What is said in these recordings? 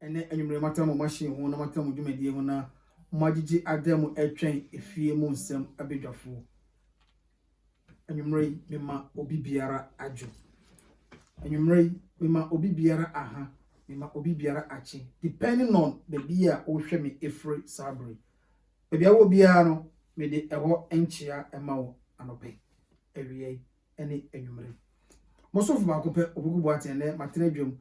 ene enyumre matam machine ho na matam dwumadie ho na magigi adam etwen efie mu nsem abedwafo enyumre mema obi biara ajo enyumre mema obi biara aha mema obi biara achi depending on the beer o hwe me efre sabre bia wo biara no me de eho enchia ema wo anope ewie ene enyumre mosofu ba kope obugu atene matena dwom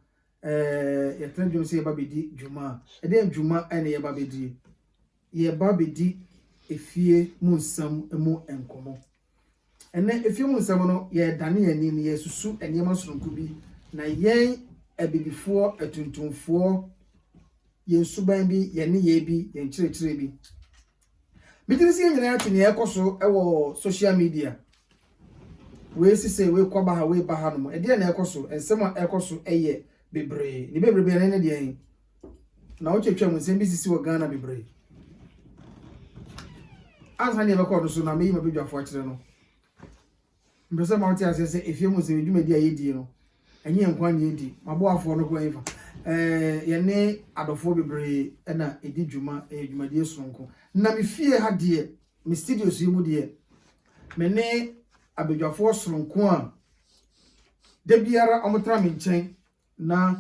ya tena dwom se yeba bedi dwuma ede dwuma ene yeba bedi yeba bedi efie mu nsam emu enkomo ene efie mu nsam no ye dane yani ne ye susu enema soronko bi na yen abibifo atuntumfo yen suban bi ye ne ye bi yen kirekire bi bitirisi nyina ati ne ekoso ewo social media we sise we kwaba ha we ba ha no e de na ekoso ensem a ekoso eye bebre ni bebre be ne de yen na o twetwa mu nsem bi sisi wo Ghana bebre ansa ne be ko do so na me yi mabedwafo a kire no mbese ma oti ase se efie mu nsem dwumadi a yedi no enye nkwa ne yedi maboafo no ko enfa ye ne adofo bebre na edi dwuma dwumadi sonko na me fie ha de me studios yi mu de me ne abedwafo sonko a de biara omotra me nchen na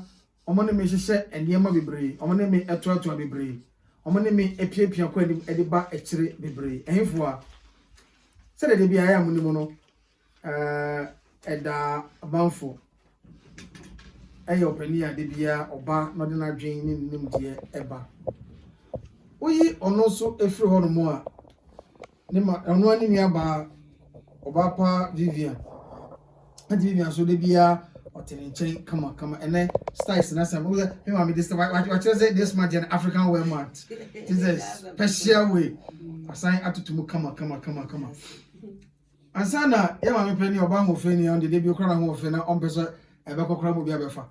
omo ne me hyehyɛ enema bebre omo ne me etoato bebre omo ne me epiepia kwa edi ba ekire bebre ehefo a se de biara ya mu ni mu no eda abanfo eyo opani a de bia oba no de na dwen ni nim de eba oyi ono so efiri ho no mo a ne ma ono ani mi aba oba pa Vivian so de bia otene chen kama ene styles na sam me ma me this what you say this man African wear mat this is a special way assign atutumu kama ansana ya ma me pani oba ho fe ni on de bi okra ho fe na on peso ebe kokra mo bia befa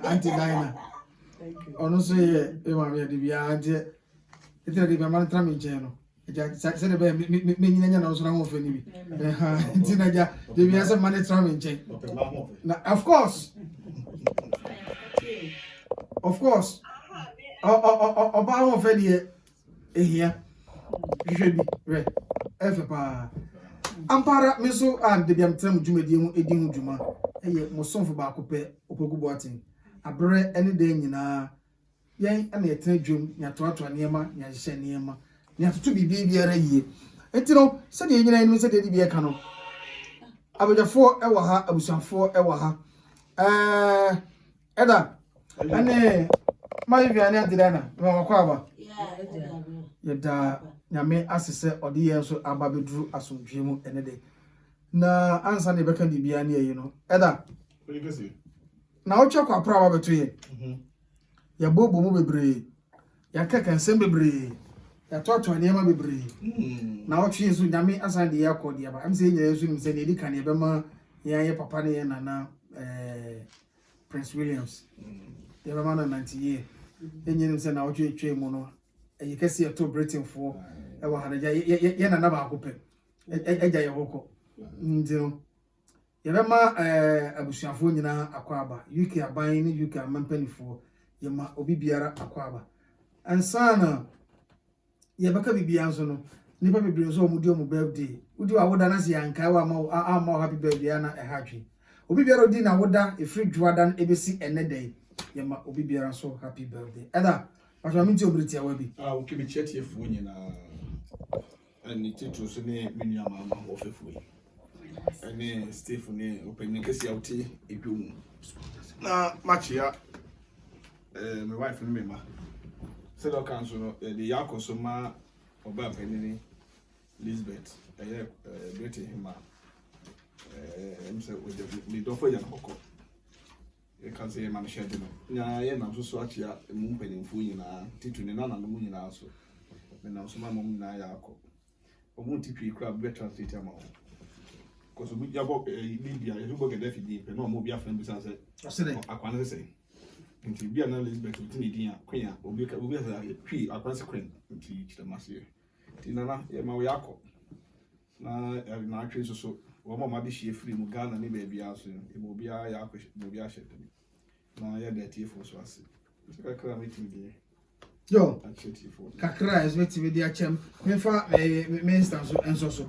anti dina ono so ye ma me de bia ante ite de be man tra me je no ja se de be me nyina nya na so na ho fe ni bi anti na ja de bia se man tra me je na of course oba ho fe de ehia hwehwe bi re efe pa ampara me so and de biam tram dwumadi mu edi hu dwuma eye mo sonfo ba kope opogubo atin abre ene de nyina yen na yetra dwum nya toato niema nya hye niema nya tutu biara yie etino se de nyina enu se de bia ka no abojafo ewa ha abusanfo ewa ha eda ane mai viane adidana ma kwa ba yeda nyame asese ode ye so aba beduru asomdwe mu ene de na ansa ne beka bibia ne yi no eda na ocho kwa pra ba beto ye ya bobo mu bebre ya kaka nsem bebre ya toto aniema bebre na otwe so nyame asa de ya kodi aba am se nyere so nim se ne di kan ye bema ya ye papa ne ye nana Prince Williams ye bema na 90 year enye se na otwe twe mu no e kesi ya to Britain for e wa hanaja ye nana ba akope eja ye hoko ndino ye bema abusuafo nyina akwaba UK aban ni UK amampanifo ye ma obi biara akwaba ansana ye baka bibia so no nipa bebre so omudi omu birthday udi wa woda na se yankai wa ma happy birthday na ehadwe obi biara odi na woda efri dwadan ebesi enedai ye ma obi biara so happy birthday eda patwa minti obriti awabi oke bi chetie fu nyina ani titu so ne menu ama ofefu ani Steve ne opening kesi awti edwum na machia my wife no mema se do kan so no de yakoso ma oba penini Elizabeth Betty hima mse we do for ya hoko e kan se ma share de no nya ye na so achia mu penimfu nyina titu ne na no mu nyina so me na so ma mu na ya akọ omu tipi kra be translate ama o koso bu jabo Libya e go get fidi pe no mo bia friend bi san se akwana se nti bia na Elizabeth tin din a kwen a obi sa twi akwanse kwen nti chitamase ti nana ye ma wo yakọ na atwe so wo ma de hie free mu Ghana ne ba bia so e mo bia yakọ mo bia hye na ye da tie fo so ase Yo, kakra is waiting with the HM. Me for me instance and so.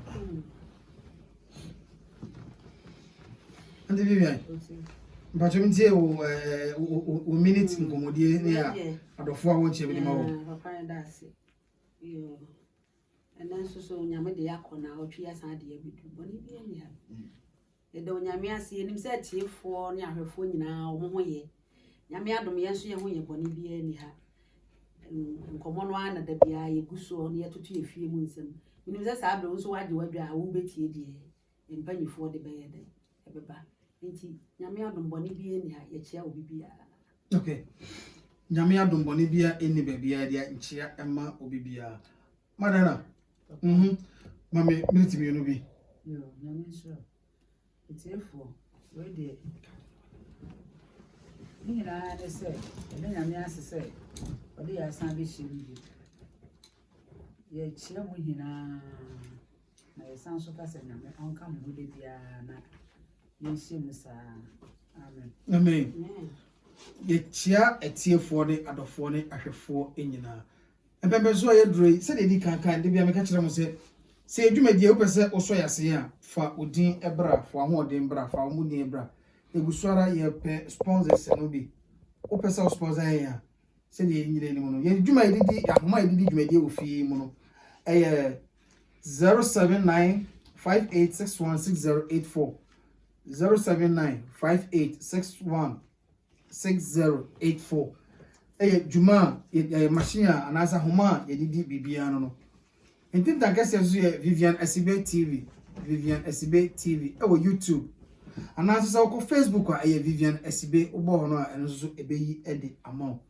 And the Vivian. But you say minutes in Commodie near at 4 1 anymore. And then so nyame de yakona otwe asan de abidu boni bi anya e de nyame ase enim se tiefo ne ahwefo nyina wo ho ye nyame adom ye so ye ho ye boni bi ani ha nkomo no ana da bia ye guso ne yetoto ye fie mu nsem enim se sa abro so waje wadwa a wo betie die empanyifo de be ye de ebeba nti nyame adom boni bi ani ha ye chia obi bia. Okay, nyame adom boni bia eni ba bia dia nchia ema obi bia madana. Mami, minute me no be. Yo, nyame sure. It's for where the me na dey say, and then nyame ase say, but they are san be shiri. Ye chia mu hina. Na ye san so ka say nyame onka mu de bia na ye shim sa. Amen. Amen. Ye chia etiefo ne adofo ne ahwefo enyina. Empembe so ye dure se de di kankan de bia me ka kire mo se edwumadi e wopese oso yase a fa odin ebra fa ho odin bra fa mo ni ebra egusuara ye pe sponsors no bi wopese o sponsor ya se de nyire ni mo no ye edwumadi di ahoma edidi dwumadi e ofi mo no 07958616084 07958616084 juma machine anasa homa yedidi bibia no entinta kase so ye Vivian Asibe TV ewo YouTube anasa so ko Facebook a ye Vivian Asibe ubo hono a enso so ebeyi ede amount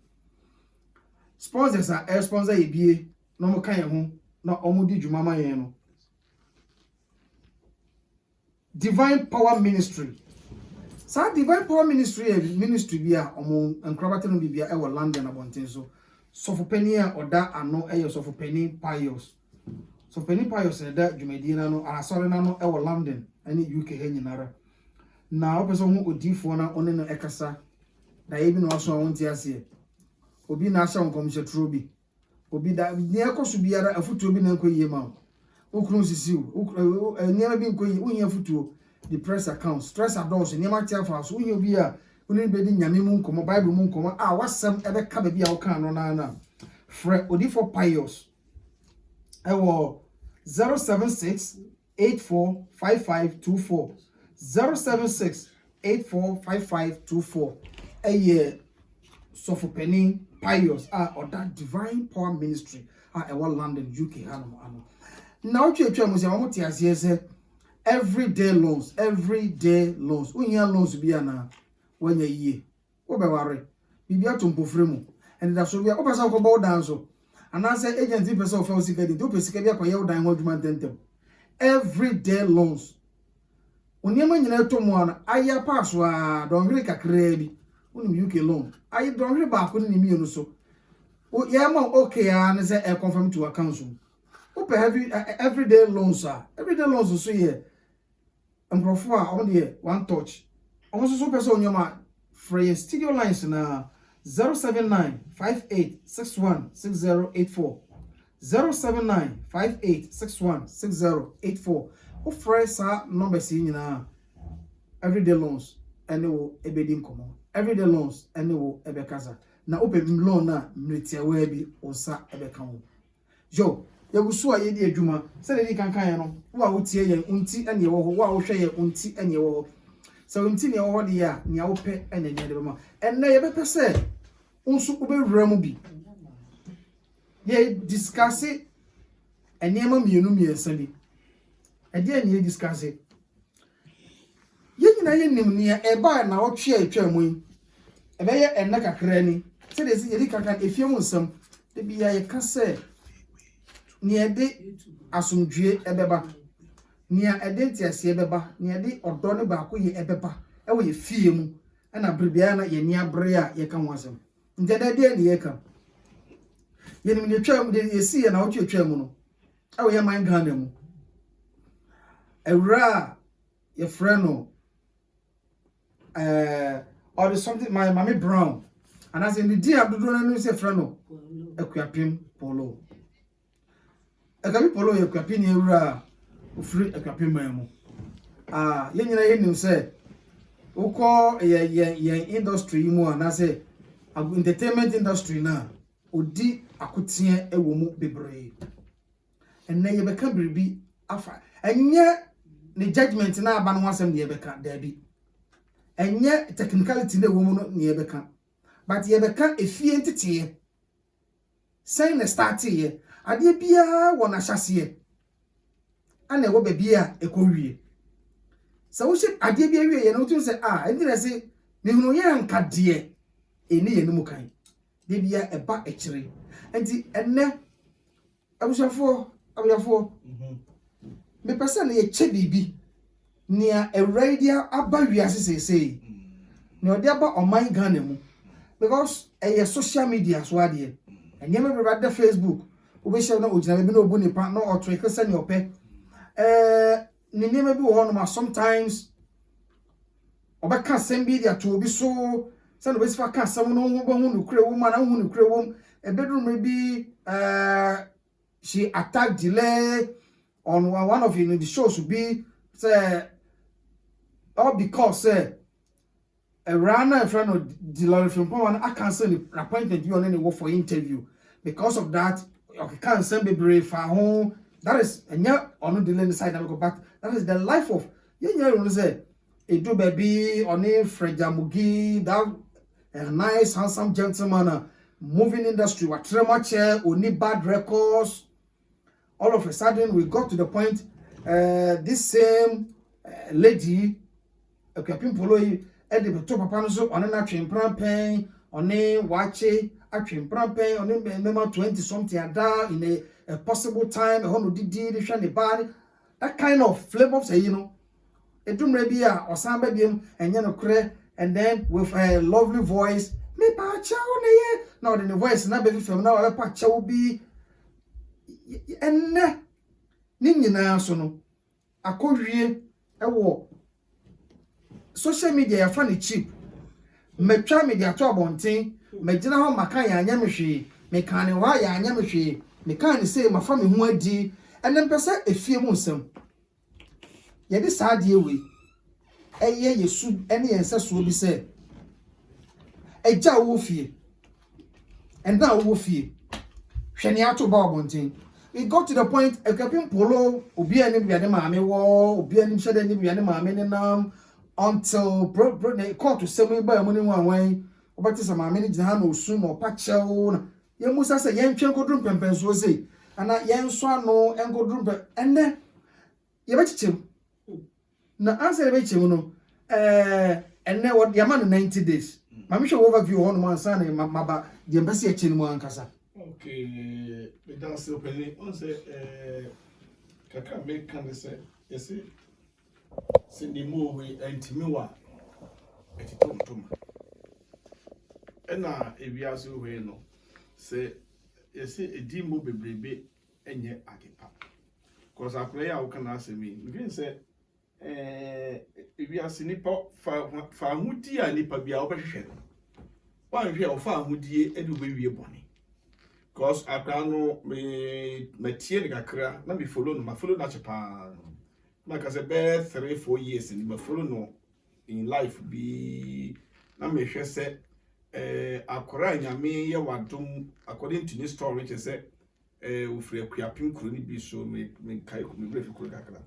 sponsors a sponsor ye bie no mo kan ye ho na omudi juma ma ye no Divine Power Ministry. Sa Divine Power Ministry bia omo nkrabate no bibia e wo London abonten so sofopani a oda ano e sofopani Pius sofopani Pius e da dwumadi na no asore na no e wo London ani UK he nyinara na opeso ho odifo na one no ekasa da ye bi no aso wonti ase obi na asha nkom hye bi obi da ne ekoso biara afutuo bi na nkoyie ma okunu sisiu niam bi nkoyie unya afutuo the press account stress adults ni ma tia fa so unya obi a oni be di nyame mu nkomo bible mu nkomo a wasam ebe ka be bia wo kan no na fre odifo Pius ewo 076845524 076845524 eye sofopeni Pius or that Divine Power Ministry ewo London UK ano now twetwa mu se mo ti ase ese everyday loans unya loans bia na wanya yie wo be ware bibia to mpofre mu and that so bia wo pesa ko bow down so and I say agent person of sika di to pesika bia ko ye dan ho adwuma tentem everyday loans onyema nyina to mu ana aya pass wa don hwere kakra bi unim UK loan ayi don hwere ba ko ni mi no so o ye ma okay an say e confirm to account so ope everyday loans so here mprofo a on the one touch almost so person onyoma free studio lines na 07958616084 07958616084 o free sa number si nyina everyday loans ene wo ebedi nkomo everyday loans ene wo ebekaza na open loan na mretia wa bi onsa ebeka ho yo yagusu a yedi adwuma se de kankan no wo a wotie ye unti ene wo ho wo a wo hwe ye unti ene wo ho so unti ne wo ho de ya ne a wo pe ene ne de ma enne ye be pese unsu ko be wura mu bi ye discuss ene ma mienu miensa bi ade ene ye discuss ye nyina ye nim ne e ba na wo twa atwa mu yi e be ye enne kakra ni se de si ye kankan efie mu nsam de bia ye ka se ni ede asomdwe ebeba ni ede ntiase ebeba ni ede odo ne ba ko ye ebeba e wo ye fie mu na brebia na ye ni abre a ye ka ho asem ndeda de ne ye ka ye ni ne twa mu de ye si ye na wo twa mu no e wo ye man Ghana mu ewra ye freno or something my mommy Brown And as in the day of the drone, say Frano, Equiapim Polo. Ekapi Polo, Equiapin, Ura, free Equiapim Memo. Yen say, Oko, industry more, and I say, entertainment industry now, Odi Akutia, a woman be brave. And then you become be afa. And yet, the judgment now, ban once and the Ebeka, Debbie. And yet, technicality the woman near Beka. But ye beka a fee entity. Saying the start here, I did be a one assassin. And there will be a courier. So we should I did be a way, and to say, I didn't say, no young cat dear, a near no kind. They be a back actually. And then I was for, the person a chebby near a radio about you as say, no, thereby on my gun. Because a social media so dear and you remember at the Facebook we shall know no bunny partner or trick send your pet be one sometimes or back can't send media to be so send the best for can't someone who create woman and who create woman a bedroom maybe she attacked delay on one of the shows would be say all because a runner in front of the lawyer from Poland, I cancel the appointment you on any work for interview. Because of that, you can't send me brave for home. That is, and yeah, on the lane side, I go back. That is the life of, you say, a do baby, on a Fred Jamugi, that a nice, handsome gentleman, moving industry, what tremor chair, only bad records. All of a sudden, we got to the point, this same lady, a Polo. Edi beto papa no so one na twempran pen one wache atwempran pen one member 20 something ada in a possible time e no didi de hwe ne ba that kind of flavor say you know edumre bi a osan ba biem enye no kre and then with a lovely voice me pa chawo ne ye na the voice na be fem na wala pa chawo bi enne ni nyina so no akowie ewo social media ya fani cheap metwa media to abonten megina ho maka ya anya mehwe mekane wa ya anya mehwe mekane say mafa me ho adi ene mpese efie mu nsem ye de saade we eye yesu ene yense so bi say eja wo fie enda wo fie hwene ato ba abonten it got to the point Equiapim Polo obi ani biade maame wo obi ani hwede ni biade maame ne nam until they call to say me by money one way about this my manager ha no su no pachew na ye musa say yen twen kodrum pempen so say ana yen so ano en kodrum pe enne ye bechichem na answer ye bechichem no enne what ya man 90 days mami show overview on man san na maba de mbese ye chenu ankasa okay we don't say openly on say kaka make can say yes Cindy movie and Timiwa at Tom. And now, if you are so well, no, say, you see a dim movie baby and yet at the pub. Because I play out can answer me. You say, if you are seeing pop for Moody and Nipper be our shed. One here of far Moody anyway we are bonny. Because I can't know me, my tear, not be followed, my follow not Japan. Like I said, 3-4 years in my follow no in life be na me hwe say akora nyame ye wadom according to this story which say ufre Equiapim kuro ni bi so me kai ko me brefi kuro kakra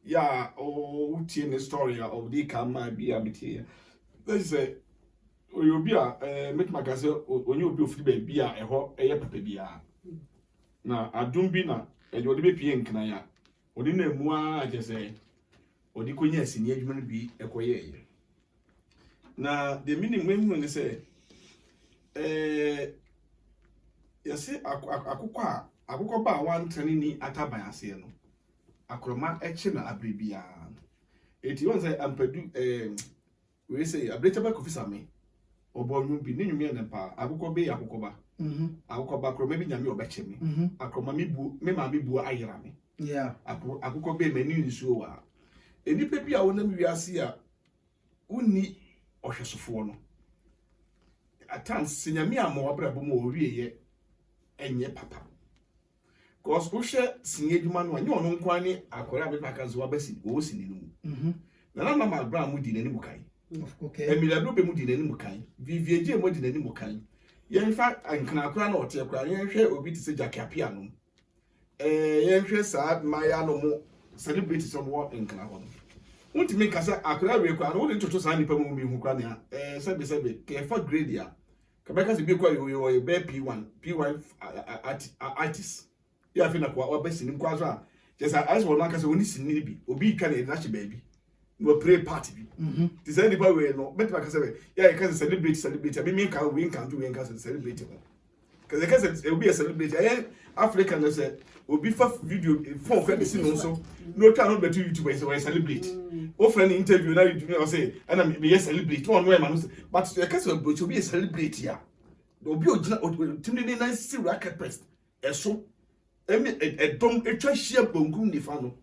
ya o utie ne story of the kama bi abiti they say oyobi a make magase onye obi ofri ba bi a eho eye papa bia na adum bi na e de be pie nkna ya odi na emu a jese odi konya asini adwuma no bi ekoye na the meaning when say yesi akukọ ba wan tani ni ataban ase no akroma echi na abribia eti won say ampadu we say abretaba kofisa me obonu bi ni nwumi na pa akukọ be akukọ ba akukọ ba kroma bi nyame obeche me akroma me bu me ma me bu ayira me yeah akukọ be mani nsuo wa enipa bi a wonam wiase a unni ohwesofo no at times sinyame amo abrabo mo owie enye papa cause wo hwe sinye dwuma no anye ono nkwan ni akora be paka zo abasi wo sini no na mama abraham di nani mukai okay Emila do be mu di nani mukai vivieje mo di nani mukai yen fa ankana akora na ote akora yen hwe obi ti se jakapia no yen hwe sa maya no mo celebrate some war ankana ho won't make us akora we kwa no won toto sa nipa mu bi hu kwa ne sebe ke for grade ya kabeka se bi kwa yo be P1 artist ya fi na kwa obesi nim kwa so a just as one aka se woni sinni bi obi twa na na che baby no pray party bi ti say nipa we no bet aka se ya e ka celebrate abi me ka we kan do we kan celebrate ko cause ka se obi e celebrate ya Africa no say obi fa video phone friend si no so no twa no betu YouTube say we celebrate o friend interview na YouTube o say ana me celebrate one way man but ka se obi e celebrate ya obi ogina timni na si racket press eso edom etwa hia bonkum nifa no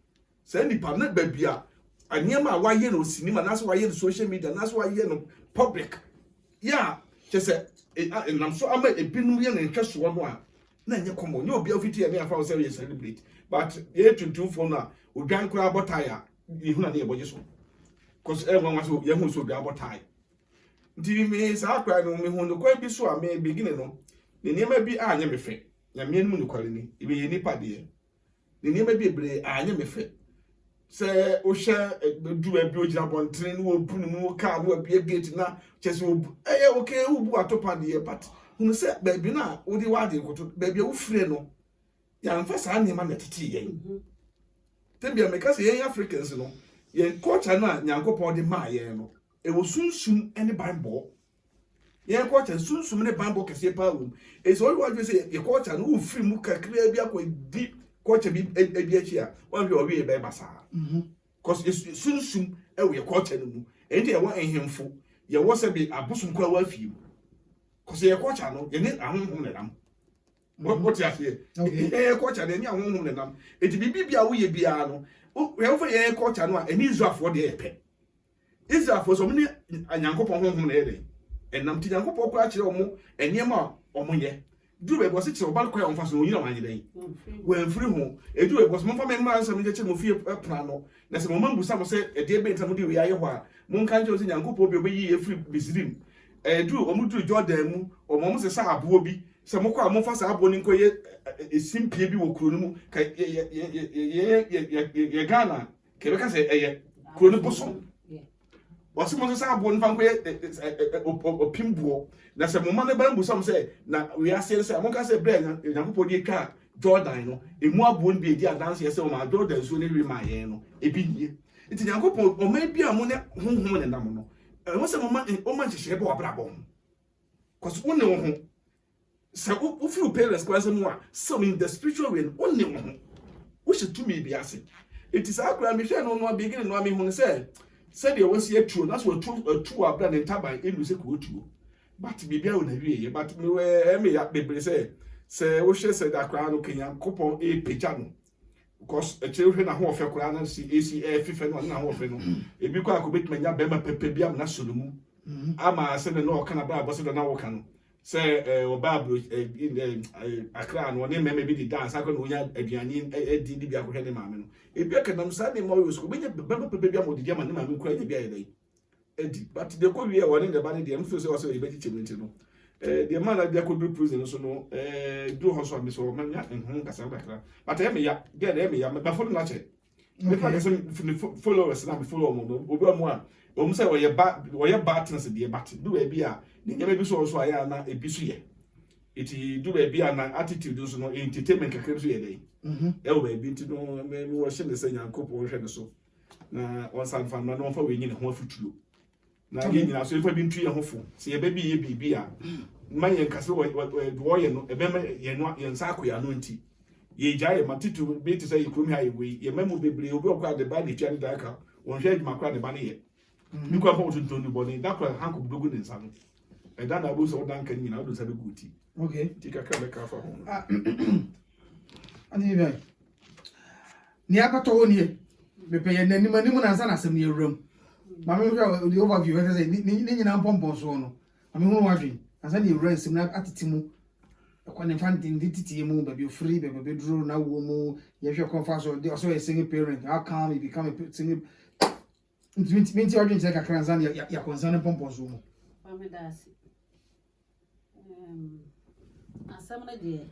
say nipa na babia aniema waye no sinima na so waye no social media na so waye no public ya say nam so ama ebinum ye na ntweso no a na nye komo nye obi afiti ya na afa say we celebrate but ye tuntum fo na odwan kura botaya ihu na ye boje so cause everyone was ye hu so odwan botaya nti me sa akra no me hu no kwa bi so a me begin no ne niema bi anye me fe nyame enu nukwale ni ibe ye nipa de ne niema bi ebre anye me fe se o hye du ba bi o gina bontre no obu no ka wo bia gate na chese obu okay obu atopa de but hunu se ba bi na wo di wade koto ba bi wo fire no ya mfa sa niema na tete yen tebia me ka se yen Africans no yen culture na nyankopon de ma yen no e wo sunsum ene Bible yen culture sunsum ne Bible kese pa wo e so wo wa say e culture no wo free mu kakra bi akwa di culture bi ebi a wan bi o wi be basa cause sunsum e wo culture no mu enti e wo enhemfo ye wo se bi abosum kwa wa fie cause ye culture no ye ni ahonhom ne dam what ya say e culture ne ni ahonhom ne dam enti bibia wo ye bia no we wo ye culture no a eni Israelfo de ye pe Israelfo so mni anyankopon honhom na ye den enam ti nyankopon kwa kire omo eniema omo ye du be bo se kire obal kwa onfa so onyina wanye den we mfiri ho edu be bo so mfa me ma nsam je kire mo fie pra no na se mo mambu sam se e de be ntam de we aye ho a mo nka nje o se nyankopon bi obeyi efiri Misrim edu omo du Jordan mu omo se sa abo bi se mo kwa mo fa sa abo ni nko ye esimpie bi wo kuro no mu ka ye Ghana ke be ka se ye kuro no bosom wasi mo sa abo nfa nko ye opimbuo na se mo ma ne ba mbu sam se na we ase se mo ka se bre nyankopon di ka Jordan no emu abo n bi edi adanse ye se o ma Jordan so ne wi ma ye no ebi nie iti nyankopon o ma bi amo ne honhom ne nam no wo se mo ma o ma hihye be obrabo cause wo ne wo ho se wo feel parents kwa se mo a some in the spiritual way wo ne wo ho wo she to me bi ase it is akura me hwe no no begin no me hu se de wo se atuo na so atuo abra ne taban enu se ko atuo but bibia wo na wie but me we me ya bebre se wo hwe se da akura no kenya kopon e peja no because a children na ho ofe kura na si ACF fife no na ho ofe no ebi kwa ko betuma nya bema pepe bia na solumu ama se no kana bra bo se na wo kan se obablo akra no ne meme bi di dance akọ no nya aduane edi di bia ko hwe ne maame no ebi aka nam sa ne mo yo sko benya bema pepe bia mo di ma ne maame kura nya bia ye dai edi but de ko wie woni de ba ne de mfo se wo se e be chiche nti no the man that could be prison so no do hoso me so man ya enhu kasa kakra but e me ya get e me ya me follow na che me ka say followers na me follow mo obi mo a o say we ye batness de bat do e bi a ne nyame bi so so aya na e bi so ye iti do e bi a na attitude so no entertainment kakra so ye dey e o be bi nti no me wo hye ne say nyankopo hwe ne so na on san fan no fa we nyi ne ho afutulo na ye nyina so efa bi ntu ye ho fo se ye ba bi ye bibi a man ye nkase wo ye no ebe ma ye no ye nsa akoya no nti ye jaye matitu bi ti say ikumi ha ye we ye memu bebre obi okwa de ba ni tia de daka won hwe adwuma kwa de ba ne ye ni kwa fa wo tuntu ni boni da kwa hanko dogu ne nsa no e da na bo so dan kan nyina do sa be guti okay ti kakra be ka fa ho ani be ni apato woni be pe ye nanim na nsa na asem ye wram mame hwe the overview we say ni nyina pompon so no mame hu wadwe asa de rest na atetimu kwane fantin dititi mu baby free baby duro na wo mu ye hwe comfort so they also a single parent how come you become a single minti ordin check akran zan ya concern pompon so mu Pamedasi asam na de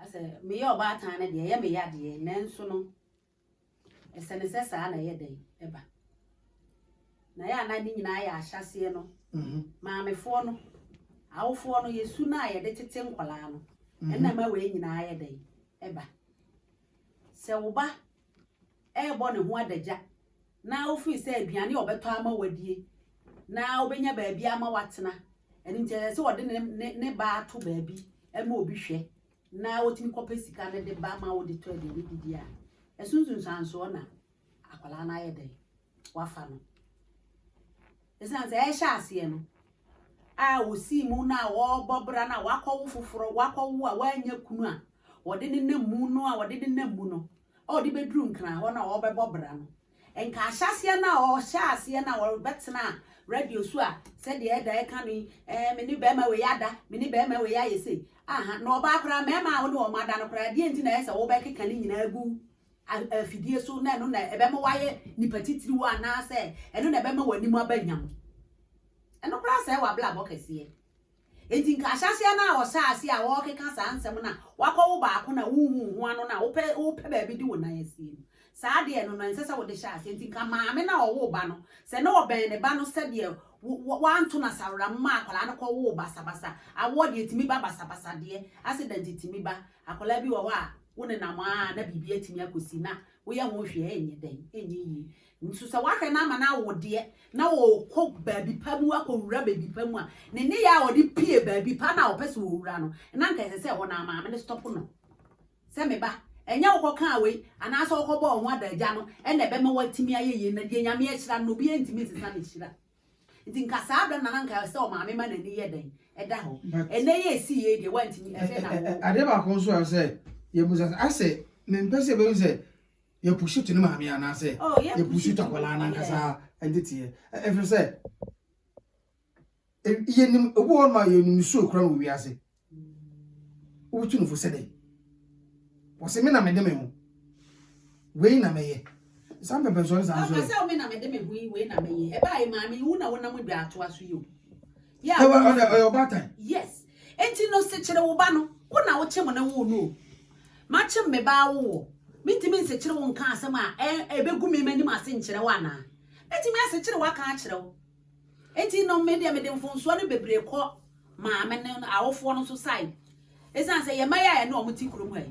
ase me yo ba tan na de ye me ya de nanso no esene sesa na ye den eba na ya na ni nyina ya ahyase no maamefo no awofo no yesu na ye de tete nkwala no enna ma we nyina ye den eba se wo ba ebo ne ho adagya na ofi se aduane obeto ama wadie na obenya baabi ama watena eni nte se wode ne ba to baabi ema obi hwe na wotimi kopa sika ne de ba ma wode to de didi a esunsun sanso na akwala na ye den wafa no esan se ehya ase no a wosi mu na wo bobra na wakọwu fufuro wakọwu a wanya kunu a wode ne namu no a wode ne namu no o de bedru nkran ho na wo bebobra no enka ahyase na o hyase na wo betena radio so a se de eda e kan me ni be ma we yada me ni be ma we ya yese aha na oba akra me ma wo ne o mada no kra de enti na ese wo be keka ni nyina agu afidie so na no na ebe ma waye nipatitiri wa na se eno na ebe ma wani mu abanyam eno kra se wa bla bokese enti nka ahyase na wo saase a wo keka sa ansem na wakọwo ba ko na wuhu ho ano na wo pe ba bi di wo na yesi saa de no no nsesa wo de hyase enti nka maame na wo ba no se na oben ne ba no se de wanto na sawra ma akwala no ko wo basabasa awo de etimi ba basabasa de accident etimi ba akwala bi wo a wone na ma na bibi etimi akosi na wo ya ho hwe enye den enye yi nso se wahwe na ma na wo de na wo ko baabi pa mu akowura baabi pa mu a ne ya wo de pie baabi pa na wo pese wo wura no na nka se wo na ma me stop no se me ba enya wo kan we ana so wo bo ho adagya no ene be me watimi ayeye na de nyame ahira no bi entimi sisa na hira nti nka saa bra na nka se o ma me ma na ni ye den eda ho ene ye si ye de wantimi efe na wo ade ba ko so ase ye musa ase me mpese be se ye push to ne ma me ana se ye push to akwala na nkasa entity efe se ye nim obo ma ye nim so kra wo wi ase wo tu no fo se dey wose me na me de me ho we na me ye some people so say o me na me de me ho we na me ye e ba e ma me wu na wo na mo dua to aso yo ya o ba time yes enti no se kire wo ba no wo na wo che mo na wo no ma che me ba wo mitimi se kire wo nka asem a e begu me mani ma se nkire wa na enti me se kire wa ka kire wo enti no me de mfonso no bebre ko ma me ne awofo no so side esan se ye maya ye no omuti kurom ha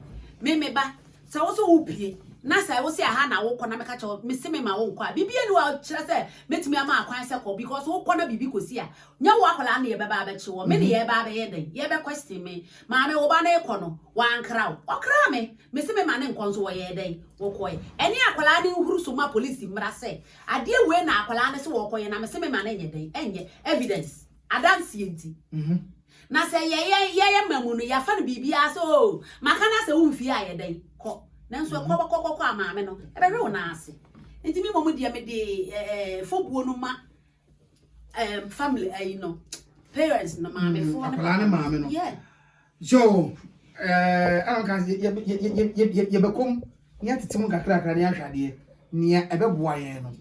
me ba sa wo so upie na sa wo se aha na wo kọ na me ka che me se me ma wo nkọ a bibie ni wa kire se metimi ama akwan se ko because wo kọ na bibi kosi a nya wo akola na ye be ba ba che wo me ne ye ba ba ye den ye be question me ma me wo ba na ekọ no wa nkra wo okra me se me ma ne nkọ so wo ye den wo kọ ye eni akola de huru so ma police mra se ade we na akola ne se wo kọ ye na me se me ma ne nye den enye evidence adansi enti na se ye mamu no ya fa no bibia so maka na se wo mfie aye den ko nanso ko amaame no e be hwe wo na ase enti mi momu dia me de fobuo no ma family no parents no maame fo no akwala ne maame no yeah so anka ye bekom ni atetimu kakra ne ahwade ni e be boa ye no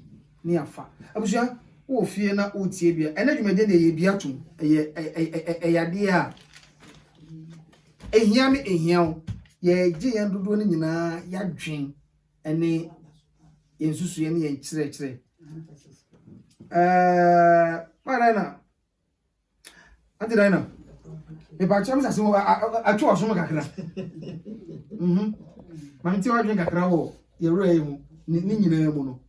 ni afa abusua wo fie na wo tie bia ena dwumade na ye bia tum yade a ehia me ehia wo ye gye yan dodo ne nyina ya dwen ene yensusu ye ne ye kire marana adirana e ba chama sase atwo oso mo kakra ma nti wa dwen kakra wo ye roe mu ni nyina mu no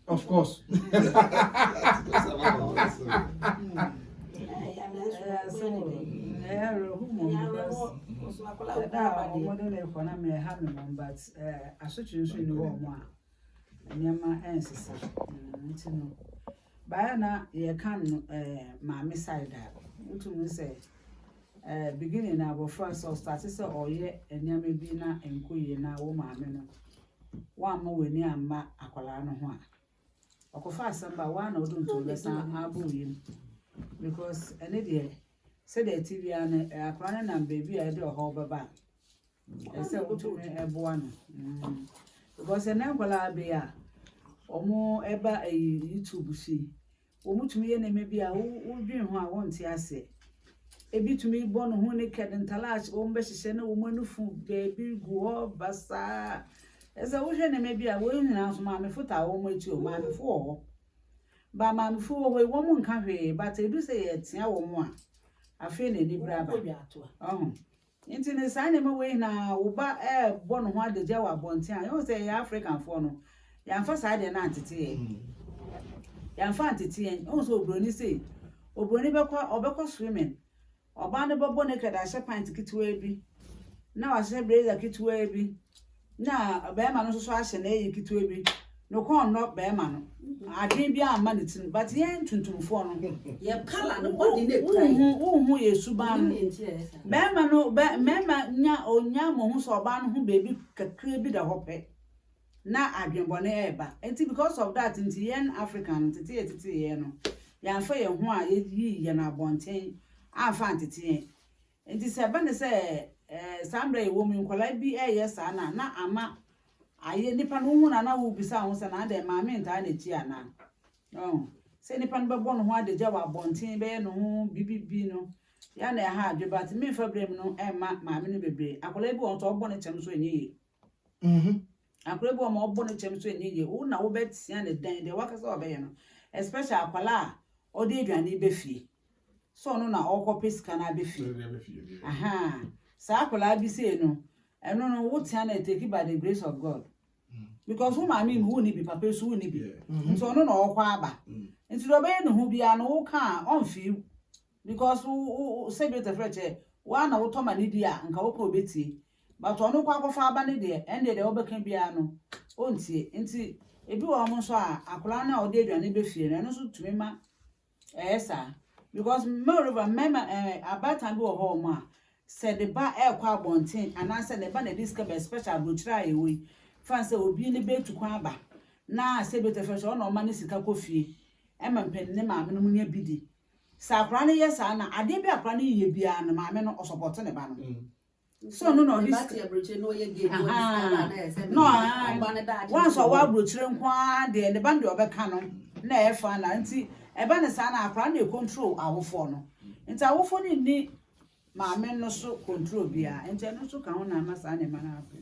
of course beginning na go first so start say oye eniam bi na enkoye na wo maame no wa ma weni amma akwala no ho a okofa asamba wa na odun to besa abu yim because ene de said the TV and akwana na baby I do ho baba e say otu eboa no because ene kwala be a omo eba YouTube si omutumi ye na mebi a wo dwen ho a wonte ase ebi tumi bo no ho ne kedentalash o mbe hihye na wo manufu baby go basa ese wo hwe na mebi a wo nyina so ma me fota wo mo echi o ma me fo ho ba ma me fo wo wo mo nka hwe but edu say ye tia wo mo a afi na ni braba nti ne sa ne me we na wo ba bo no ho adagya wa bonte a yo say ya African fo no ya mfa sa de na antete ye ya mfa antete ye o so obroni say obroni obekọ swimming oba ne bobo ne kada hye pint kitwa bi na wa hye blazer kitwa bi na be ma no so ahye na eyi kitwa bi no kon no be ma no adwen bi amma ne tin but ye ntuntumfo no ye kala no body ne krai hu ye suban be ma no be ma nya onya mo hu so oba no hu baby kakra bi da hope na adwen bone eba enti because of that nti yen African tete ye no ya mfa ye hu a ye na bonten afa ntete enti se ba ne se sambre ye wo mu nkola bi yes na ama aye nipa no hu na wo bisa ho se na de ma me nta na chi ana se nipa no be bo no ho adagya wa bonten be no hu bibibi no ya na ha adwe but me fa brem no ma me no bebre akola bi won to bo ne chem so enye akola bi won ma bo ne chem so enye wo na wo betia ne dan de wakasa obeye no especially akola o de aduane be fie so no na okope sika na be fie sa akola bi se no eno no wo tia na take by the grace of God because who mama who ni be papa so who ni be so no na okwa aba nti do be no hu bia no wo ka on fi because who say better freche wa na wo to ma ni dia nka wo ka obetie but ono kwa kofa aba ne de ende de obeka bia no ontie nti ebi wo mo so a akola na o de aduane be fie no so tumi ma esa because moreover mema abatan bi wo ho mo a said the ba kwa bonten ana said the ba na discover special brochura ewe fancy obi ni be tukwa ba na se be tefeso ono ma ne sika kofie e ma mpenne ma me no munya bidi sa akra ne yesa na ade bi akra ne ye bia na ma me no support ne ba no so no no this brochura no ye game no once wa brochura nkwa de ne ba de obeka no na e fa na nti e ba ne sa na akra ne control awofo no nti awofo ni maame no so control bia ente no so ka ho na amasa ne mana afi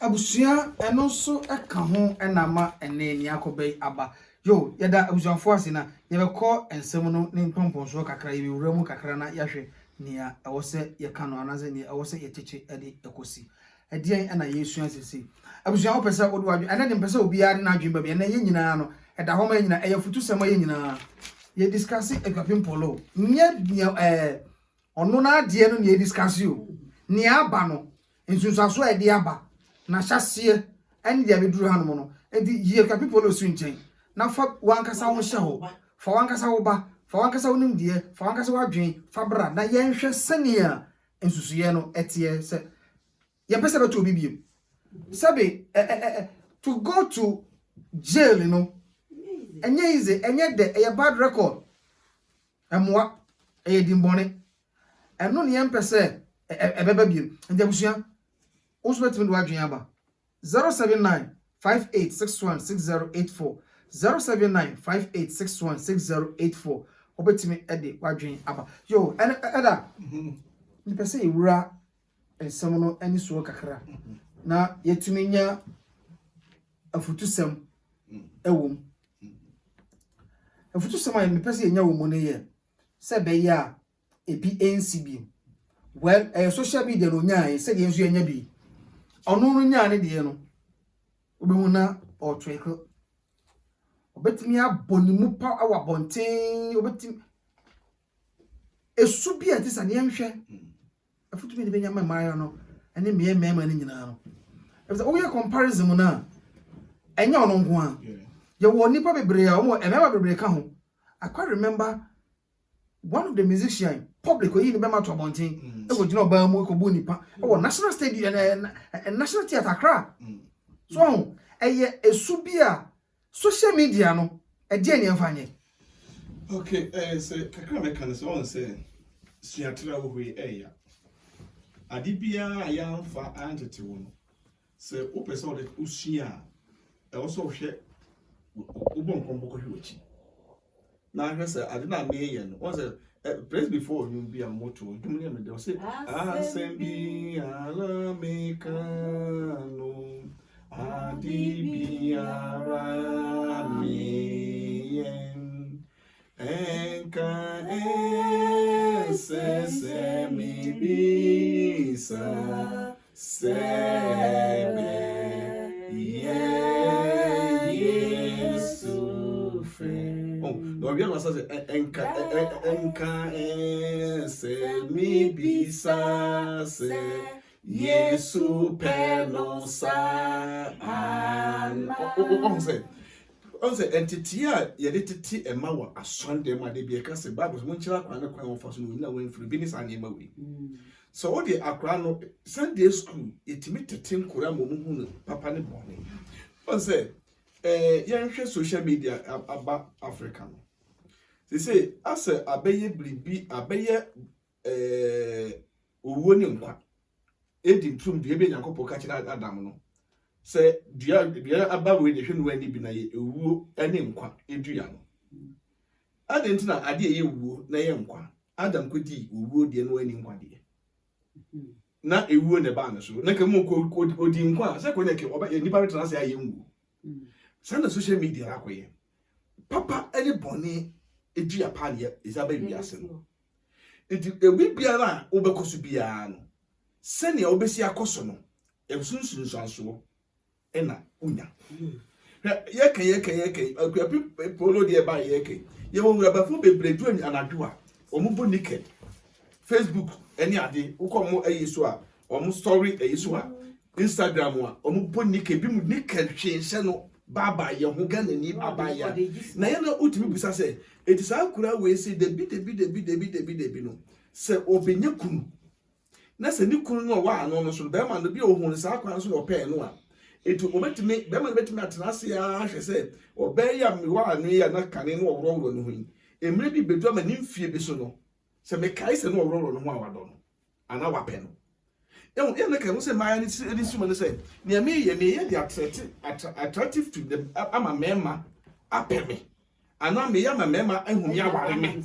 abusua eno so eka ho na ma ene ni akobai aba yo yeda abusuafo ase na ye be ko ensem no ne ntomponso kakra ye wura mu kakra na yahwe nia ewo se ye ka no anaze nia ewo se ye cheche ede ekosi edien na yesu asese abusua wo pese odu adwe ene de pese obi ade na adwe ba bia na ye nyina no eda ho ma nyina eye futu sema ye nyina ye discuss ekwapim polo nye ono na ade no ne discuss yo ne aba no nsunsaso e de aba na hyase ene de abeduru hanom no enti ye ekwapim polo su nchen na fa wankasa wo hye ho fa wankasa wo ba fa wankasa wo nimdie fa wankasa wo adwen fa bra na ye nhwe senia nsusuye no etie se ye pese beto bibiem sabe to go to jail no enye easy enye de a bad record emwa e dimbone eno ne yempese ebeba biem ndabusua osubetimi do adwen aba 07958616084 07958616084 obetimi ede wadwen aba yo eda ni pese ewura ensem no ani so kakra na yetumi nya afutusem ewom afutusem ayi pese nya wom ne ye se be ya ebi NCB well social media no nya ye se ye nso nya bi ono no nya ne de no obehu na otweko obetimi abonimu pa awa bonten obetimi esu bi atisa ne nhwe afutumi ne benya mama no ene mema ne nyina no if the oye comparison na enya ono nko a ye wo nipa bebre a o emema bebre ka ho I quite remember one of the musicians public oyi ne bema to bonten e go gina oba mu ko bu nipa e wo national stadium national theatre Accra so eye esu bi a social media no e de ne mfanye. Okay, say kakra me kan say on say suatra wo hwe eya. Ade bia ya mfa antete wo no. Say o pese o de usua e wo so hwe ubon komboko hwe wachi. Na hwe say ade na me ye no. On say praise before you be a motto. Do me me dey say asembi ala mekano ade bia ra mi enka se mi bisa sebe Yesu fe. Oh, no bien no say enka se mi bisa se Yesu penosa an. On say entity a yede tete ema wa asonde ma de bia ka se Bible mo nchira kwa na kwan ofa so no na wan free business an ema we. So what the akra no Sunday school etimi tete nkora mo mu hu papa ne bone. On say yenhwe social media aba Africa no. They say as abeye blibi abeye owo ni nkwa. Edi ntum de ebe Nyankopɔ ka kira Adam no. Say dia aba we de hwe no ani bi na ye ewuo ene nkwa edua no. Adentina ade ye ewuo na ye nkwa. Adam kodi ewuo de no ani nkwa de. Na ewuo ne ba na so. Na kemu odi nkwa say ko ne ke oba ni ba betana say aye nwuo. Send social media akoye. Papa any boni edua pa ne isa ba wiase no. Edi ewi biara obekoso biara no. Sene obesi akoso no. Esunsun sanso. Ena unya yeke akuapi polo de ba yeke ye wo wura ba fo bebredu anadwo a omubo naked Facebook eni ade ukomo ayiso a omu story ayiso a Instagram a omubo naked bi mu naked hwense no baba ye ho ganani baba ya na ye na utimi bisa se etisa akura we se de bi no se obenya kunu na se ni kunu no wa ano no so be ma no bi ohun sa akwa so no pe no a etu obetime be ma betime atenase ya hwe se obe ya miwa anu ya na kane no owro no hin emre bi bedu ama nimfie bi so no se me kai se no owro no ho awado no ana wape no e na kai se maya ni suma no se ne me ye de attractive to them ama mema apeme ana me ya ma mema ehumi aware me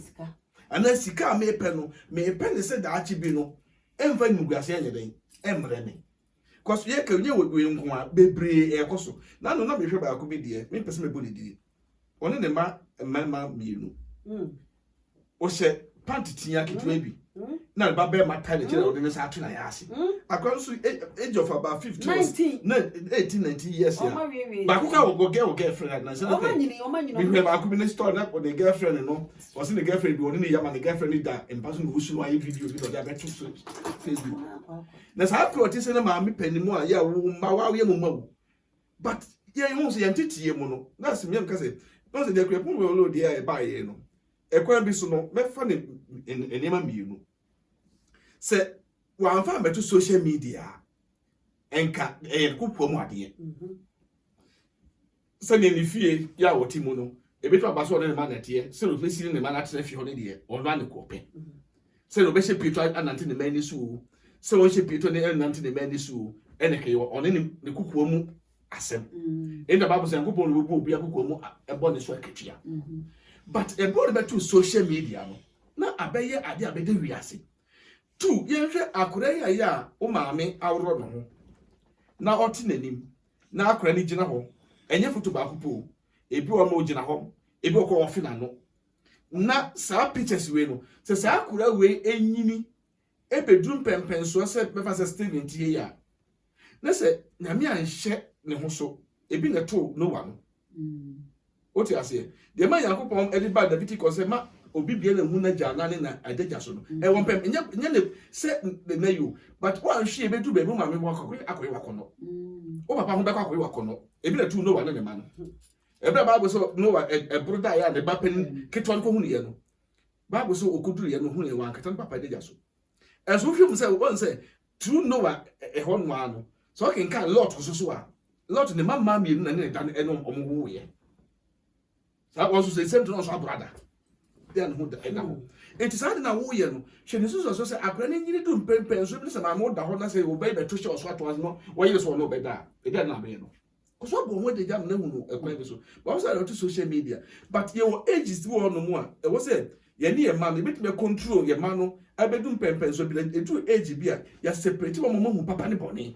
ana sika me pe no me pe ne se da achi bi no emfa nuguase anye den emre me cause ye ka nye we nko a bebre ekoso na no na me hwe ba ko bi de me pese me boni di one ne ma mienu o se panty tia kitwa bi na ba be ma tale kire o de sa atu na ya ase akwa so age of about 15 18-19 years ya ba ko ka go girlfriend na se na me hwe ba ko bi na store na the girlfriend no o se the girlfriend bi oni ne ya ma the girlfriend da in person go su no ayi video bi do da be to Facebook na sa protest na ma me panimu a ya wo ma wa ye mo mawu but ye hu se ye ntitiye mu no na se me am ka se no se de krepun we lo de e ba ye no e kwa bi so no me fa ne enema mienu se wa amfa meto social media enka kupo mu ade se ne ni fie ya woti mu no e beto abaso ne ma na tie se no fesi ne ma na tena fie ho ne de on ra ne ko pe se no be she pito anante ne mani so se won she pito ne anante ne mani so ene ke on ne kukuo mu asem in the Bible say kupo no bo obi akukuo mu e bo ne so akatua but e bo be to social media no na abeye ade abede wiase tu ye hwe akora ya o maame awro no ho na oti nanim na akora ni gina ho enye foto ba kupo ebi o ma o gina ho ebi o ko ofi na no na sa pictures we no se sa akora we enyini ebedrum pempen so se befa se Steven tie ya na se nyame anhye ne ho so ebi na to no wa no oti ase de ma yakopon edi ba David ko se ma obi bia na hu na jana ne na adeja so no e won pem nya ne se na you but one hwe ebedu be ma me wo akoyi wakono o papa ho be akoyi wakono ebi na to no wa ne ma no ebra Bible so no wa ebruda ya ne ba pen keton ko hu ne no Bible so okuduru ye no hu ne wa katan papa adeja so enso hwe mu se won se true Noah ho no ano so ken kan lot so a lot ne mama mi na ne dan eno omo wo ye That was the same to us brother. They are not now. It is hard now wo ye no. She ne so say akra ne nyiri do mpempen so bi say ma mo da ho na say obey be to she so ato no. Wo ye so no be da. E dey na be no. Cause what bo de jam na hu no ekwan bi so. But also on social media. But your age is wo no mu a. E wo say ye ne ye man e bit me control ye man no. I be do mpempen so bi e do age bi a ya separate wo mo hu papa ne boni.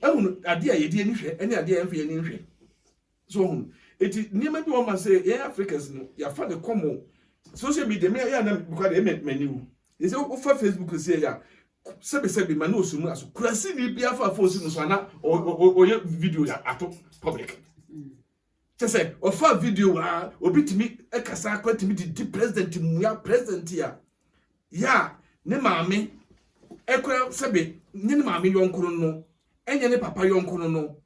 Ehun ade a ye di ani hwe ene ade a enfe ye ni hwe. So it never be one say yeah Africans no ya fa the common social media me ya na because they menu they say over Facebook say ya sebe man no sumu aso kurasi ni bia fa force no so na o video ya ato public say o fa video wa obitimi e kasa kwatimi di president mu ya president ya ne maame e kura sebe ne maame yonkoro no enye ne papa yonkoro no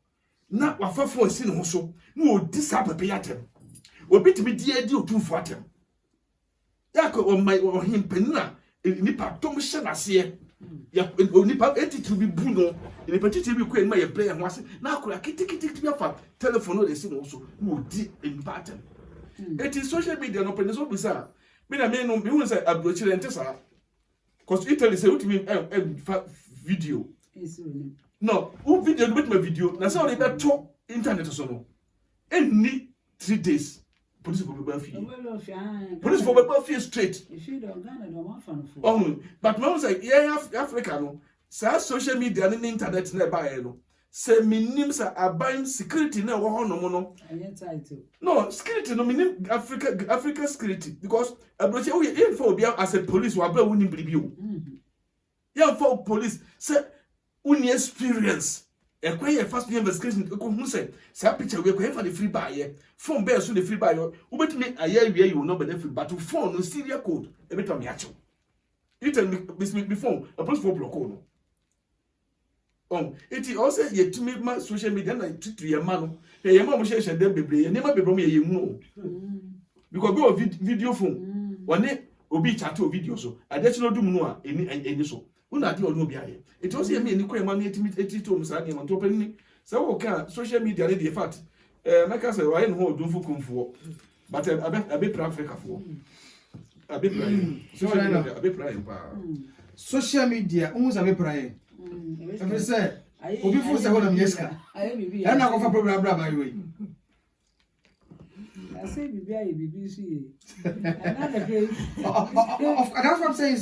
na wafafo asi ne ho so na odi sa papa yatem obitimi di adi otumfo atem yako o mai o himpena nipa tom hye nase ya nipa etitu bi bu no nipa titi bi kwen ma ye play ho ase na akora kitikiti bi afa telephone no asi ne ho so na odi nipa atem it is social media no peneso bisa me na me no me hu say abrochire ntesa cause Italy say utimi video no who video no bet video na say on be to internet so no any 3 days police for be free police for be free straight if you don't Ghana don't want fun for oh but man say yeah Africa no say social media and internet na ba no say minim say aban security na wo ho no no no security no minim Africa security because abroche we even for be as a police wa ba woni bribi o yeah for police say uni experience ekwe first investigation ko hu say picture we ko for the free buy phone bear so the free buy ubetumi aya wie you no be the free but phone no serial code e betam ya chew you tell me before a police for block no it also yetumi ma social media na tutu ye ma no ye ma mo share dem bebre ye ma bebre mo ye mu because go video phone one obi chat o video so ade no dum no a eni so una de onu bia ye it was me ni kwema na etimi to msa ne to pani se wo ka social media ne the fact meka say why no ho dum fukumfo but abe pra Africa fo abe pra social media abe pra pa social media unza abe pra ye abe say obi fu se ho na myeska e na ko fa problem bra ba we I say BBC. That's what I'm saying.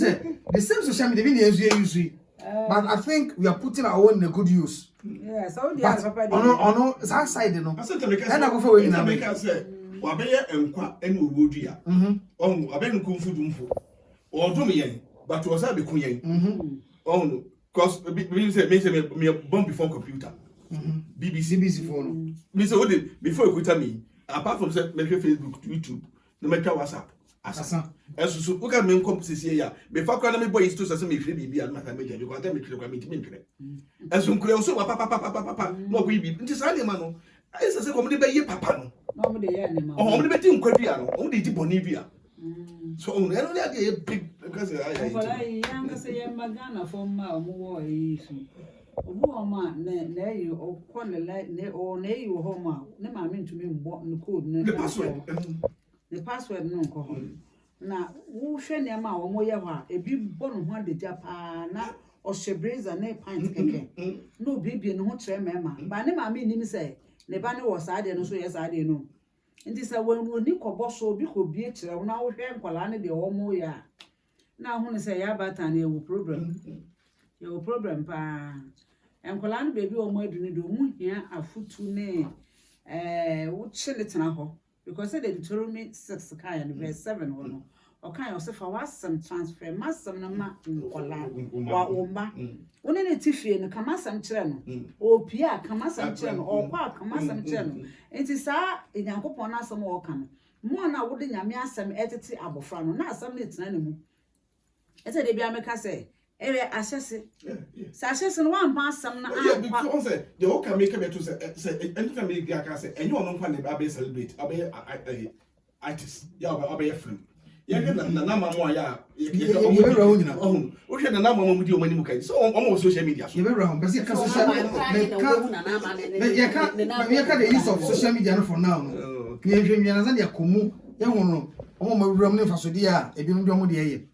The same social media use but I think we are putting our own in a good use. Yeah, so the other no, it's outside, you know. And I go for you. I say, Wabaya and Qua and Wodia. Aben Kumfudumfo. Or Domian, but was I be Queen? Oh, because we say, me a bomb before computer. BBC phone. Mr. Woody, before you quit me. Apart from say make Facebook, YouTube, no matter WhatsApp. Asa. So look at me come see here. Before can me boy is to say me free bibi and matter media because tell me kilogram me ntire. So nkure so papa no go bibi. Nti sa ne ma no. Ai say come dey be ye papa no. No me dey ya ne ma. Oh me dey ti nkwa bia no. O dey di boni bia. So on no dey big because I am say ye magana from ma o mo yi su. Obu ma na yi o ko ne ne o na yi ho ma ne ma me ntumi mbo ne code ne the password no ko ho na wo hwe ne ma wo mo ye ho a ebi bo no ho adagya pa na o shebreza ne pint keke no bibie no ho kire mema ba ne ma me nim say ne ba ne wo sa de no so ye sa de no nti say wo ni kobo so obi ko bie kire wo na wo hwe nkwala ne de wo mo ya na ho ne say ya bata na ewu problem pa enkola no baby o mo aduni do mu hia afutu ne wo chile tena ho because they Deuteronomy 6 kind and verse 7 no o kan yo se fa wasam transfer masam na ma nkola wa omba woni ne tifie no kamasam kire no o pia kamasam kire no o kwa kamasam kire no enti sa enyankopon na asam o kan mo na wo de nyame asam etete abofra no na asam ne tena ne mu ete de bia meka se ewe asese sa asese no wan pa asam na yeah because say the whole can make to say anytime make dia say enyo no kwa ne ba celebrate abe artist ya abe film ya ke na na mama ya ye o nyina oh o hwe na mama mu di o mani mu kai so o social media so ye be rahon but ka social media the use of social media for now no hwehwe nwana za de akomu ye hu no omo mawuram ne fasodi a ebi no dwom de ye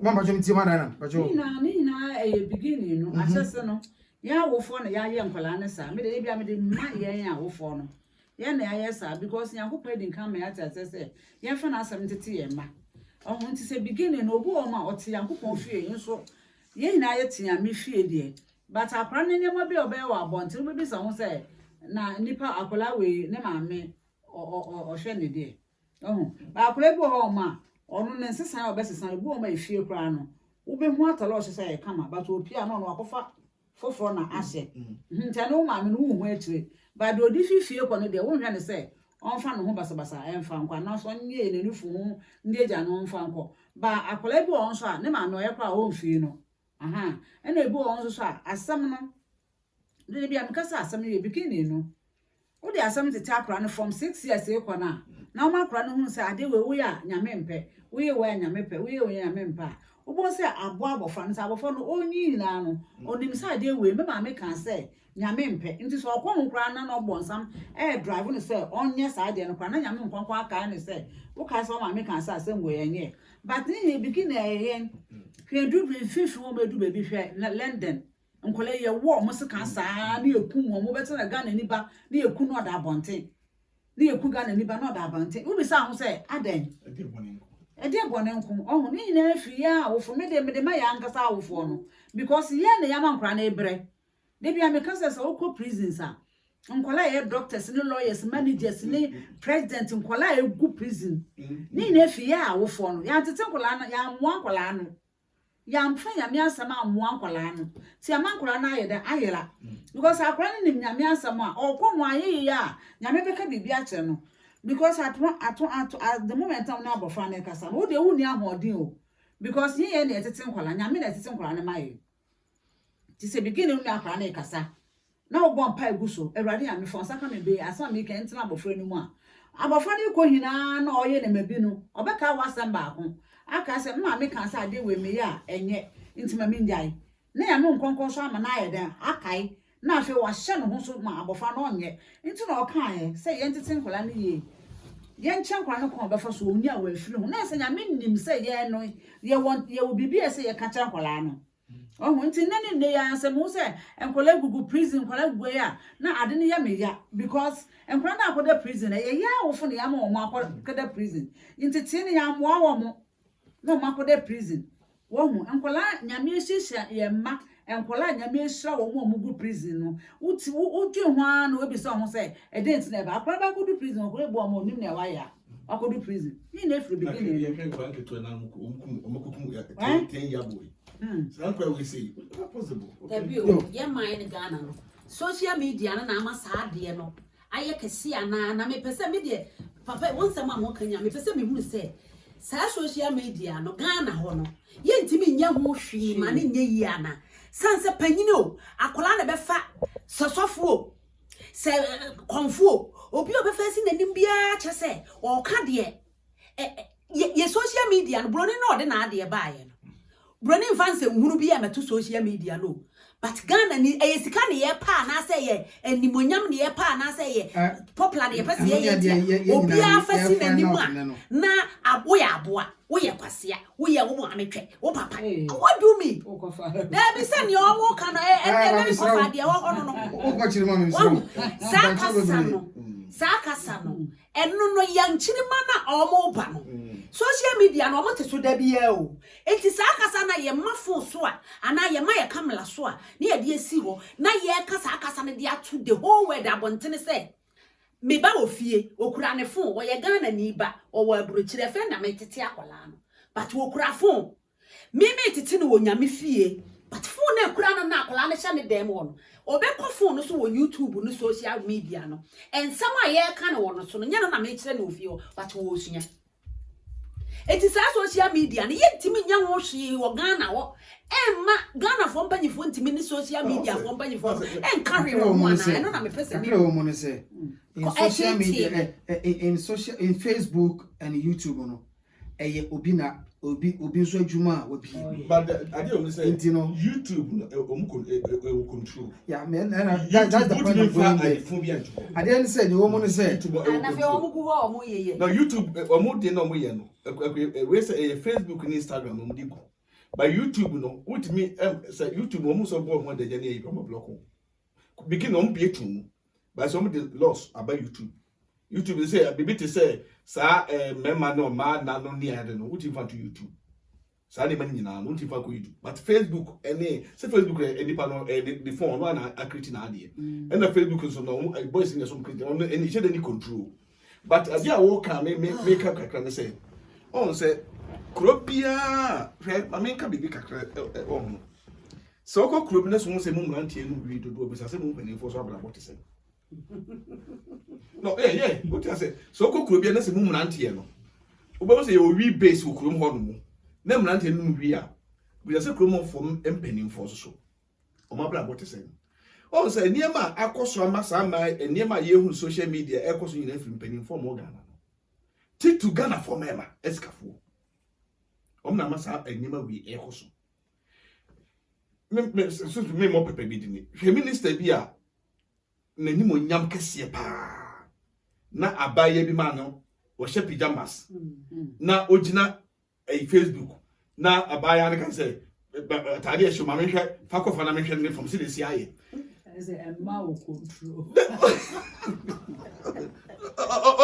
mama jom ti mana na bajo ni na beginning no asese no ya wofo no ya ye nkwala ne sa me de bia me de ma ye ya wofo no ye na ya sa because Nyankopɔn din kan me ata asese ye fa na asem tete ye ma ohun ti se beginning no obu o ma ote Nyankopɔn fie yin so ye na ye tia me fie de but akra ne nyama bi obe wa bonte bi sa ho se na nipa akola we ne maame o hwe ne de ohun ba akola bi ho ma onu ne nsesan obesesan ebu o ma efie kra no wo be hu atalo hye ye kama but opia no akofa foforo na ahye ntia no maame no hu akire ba de odi fifie ko no de wo hwe ne se onfa no ho basabasa emfa nkwa na so nye ne nufu hu ndi eja no mfa nko ba akola bi o nso a ne maame o ye kwa o mfie no aha ena ebu o nso so a asam no de bia mekasa asam ye bikini no wo de asam tete akra no from 6 years e ko na o makra no hu se ade we wo ya nyame mpe wo ye wo ya nyame pe wo ye wo ya nyame mpa wo bo se abo abofra no se abofra no onyi na no onim se ade we me maame kan se nyame mpe nti so okwo nkra na no bonsam drive no se onye sa ade no kra na nyame nkwankwa aka ne se wo ka se maame kan se asem we yenye but ni bikini yen kwedu fifi wo medu baby hwe London nkole ye wo mo se kan saa na ekum wo mo bete na Ghana ni ba na eku no da bonten na eku Ghana ni ba no da bonten wo bi sa ho se aden ede bone nkum ohun ni na afi ya awofo me de ma ya nkasa awofo no because ye na ya ma nkra na ebre de bia me kasa se okọ prisons a nkola ye doctors ni lawyers managers ni president nkola ye gu prison ni na afi ya awofo no ya tete nkola na ya mo nkola no ya mfa nyame asama ammo ankwala no ti amankwala na ayeda ayela because akwala ni nim nyame asama okwo mo ayeye ya nyame beka bibia kye no because at the moment am na abofa na kasa no de wuni ahodin o because ye na etete nkwala nyame na etete nkwala na maye ti se beginning na akwala na kasa na obo mpa eguso ewrade ya me fon saka me be asama me kan tina abofra ni mu a abofra ni ko hina na oye na mabi no obeka wasam ba ko aka se maame kan sa ade we me ya enye ntima me njai na ya no nkonkon so ama na ayeda akai na afi wa hye no ho so ma abofa no onye nti na okan se ye ntete nkola ne ye nche nkola no kon befa so onya wa afiri ho na se nya me nim se ye no ye won ye wo bibia se ye kacha nkola no ohun nti nani ne ya se mu se nkola gugu prison nkola gugu ya na ade ne ya me ya because nkola na akoda prison ye ya wo fo ne ya ma wo akoda prison nti tie ne ya mo awo mo no makoda prison wo hu enkola nyame hihia ye ma enkola nyame hira wo mo mugu prison no uti udwe ho an no ebisa ho se edent na ba akora ba kodu prison ko ebo mo nim na wa ya akodu prison ni na free beginning ye hwe kwa nketo na omukukum ya 10 ya boy so kwa we say possible tabio ye mind Ghana no social media na ama sa ade no aye kese ana na me pese me de papa wonsa ma mo kanya me pese me hunu se sa social media no Ghana ho no ye ntimi nya ho hwi ma ne nya yi ana sanse panyini o akola na befa sosofo se konfo obi obefa si nanim bia chese o ka de ye social media no broni no de na ade baaye no broni fanse hunu bia meto social media no but Ghana ni esika ne ye pa na se ye animonyam ne ye pa na se ye popular ne ye pese ye obi afasi nanim a na aboa wo ye kwasea wo ye wo ametwe wo papa what do me there be say ne omo kan e so fa de wo hono no o ko chiri mama so sakasa no enu no yanchiri mana omo ba no social media no omo te so da bia o enti sakasa na ye mafo so a ana ye ma ye kamera so a ne ye de esi ho na ye kasa ne de ato the whole world abontene say me ba ofie okura ne fon wo ye Ghana ni ba o wa abrochire fe na me tete akola no but okura fon me tete no wo nyame fie but fon na okura na akola ne hye ne dem wo no obekọ fon no so wo YouTube no social media no ensam a ye ka ne wo no so no nya no na me kire na ofie but wo osunya eti sa social media ne yentimi nya ho hwe wo Ghana wo emma Ghana fo mpanyifo ntimi ni social media fo mpanyifo encourage wo mo na no na me pese me wo mo ne say in social media in Facebook and YouTube no eye obi na obi so adwuma obi but I don't say intino YouTube control yeah man that's the point of going there I didn't say the woman say and I feel omu go omu ye no YouTube omu dey no mo ye no we say Facebook and Instagram omu dey go but YouTube no with me say YouTube omu so go mo dey jani e omu block begin omu be too but some dey loss about YouTube say baby to say sa memma no ma na no near no what you want to YouTube sa de mani nyina no what you want to YouTube but Facebook any say Facebook any pa no the phone no na create na ade and the Facebook so no boys in some create on any shade any control but as you walk am make up kakra say on say kropia I mean ka bibi kakra on so ko krobi na so say mum rantie no wi do do say mum pani for so abra bot say no what I say so ko krobi na say mum rantie no obo say o wi base wo krom ho no mu na mum rantie no wi a bi say krom fom empani for so o ma abra bot say on say niema akoso amasa ma niema ye hu social media ekoso nyina fi empani for mo Ghana tik to Ghana for mema eskafo na masa niema wi ekoso me mo pepe bi dini minister bi a nani mo nyam kese pa na abaye bi ma no wo she pyjamas na ogina Facebook na abaye an kan say tade e shoma me hwe fakofa na me hwe ne from see the CIA say emma wo control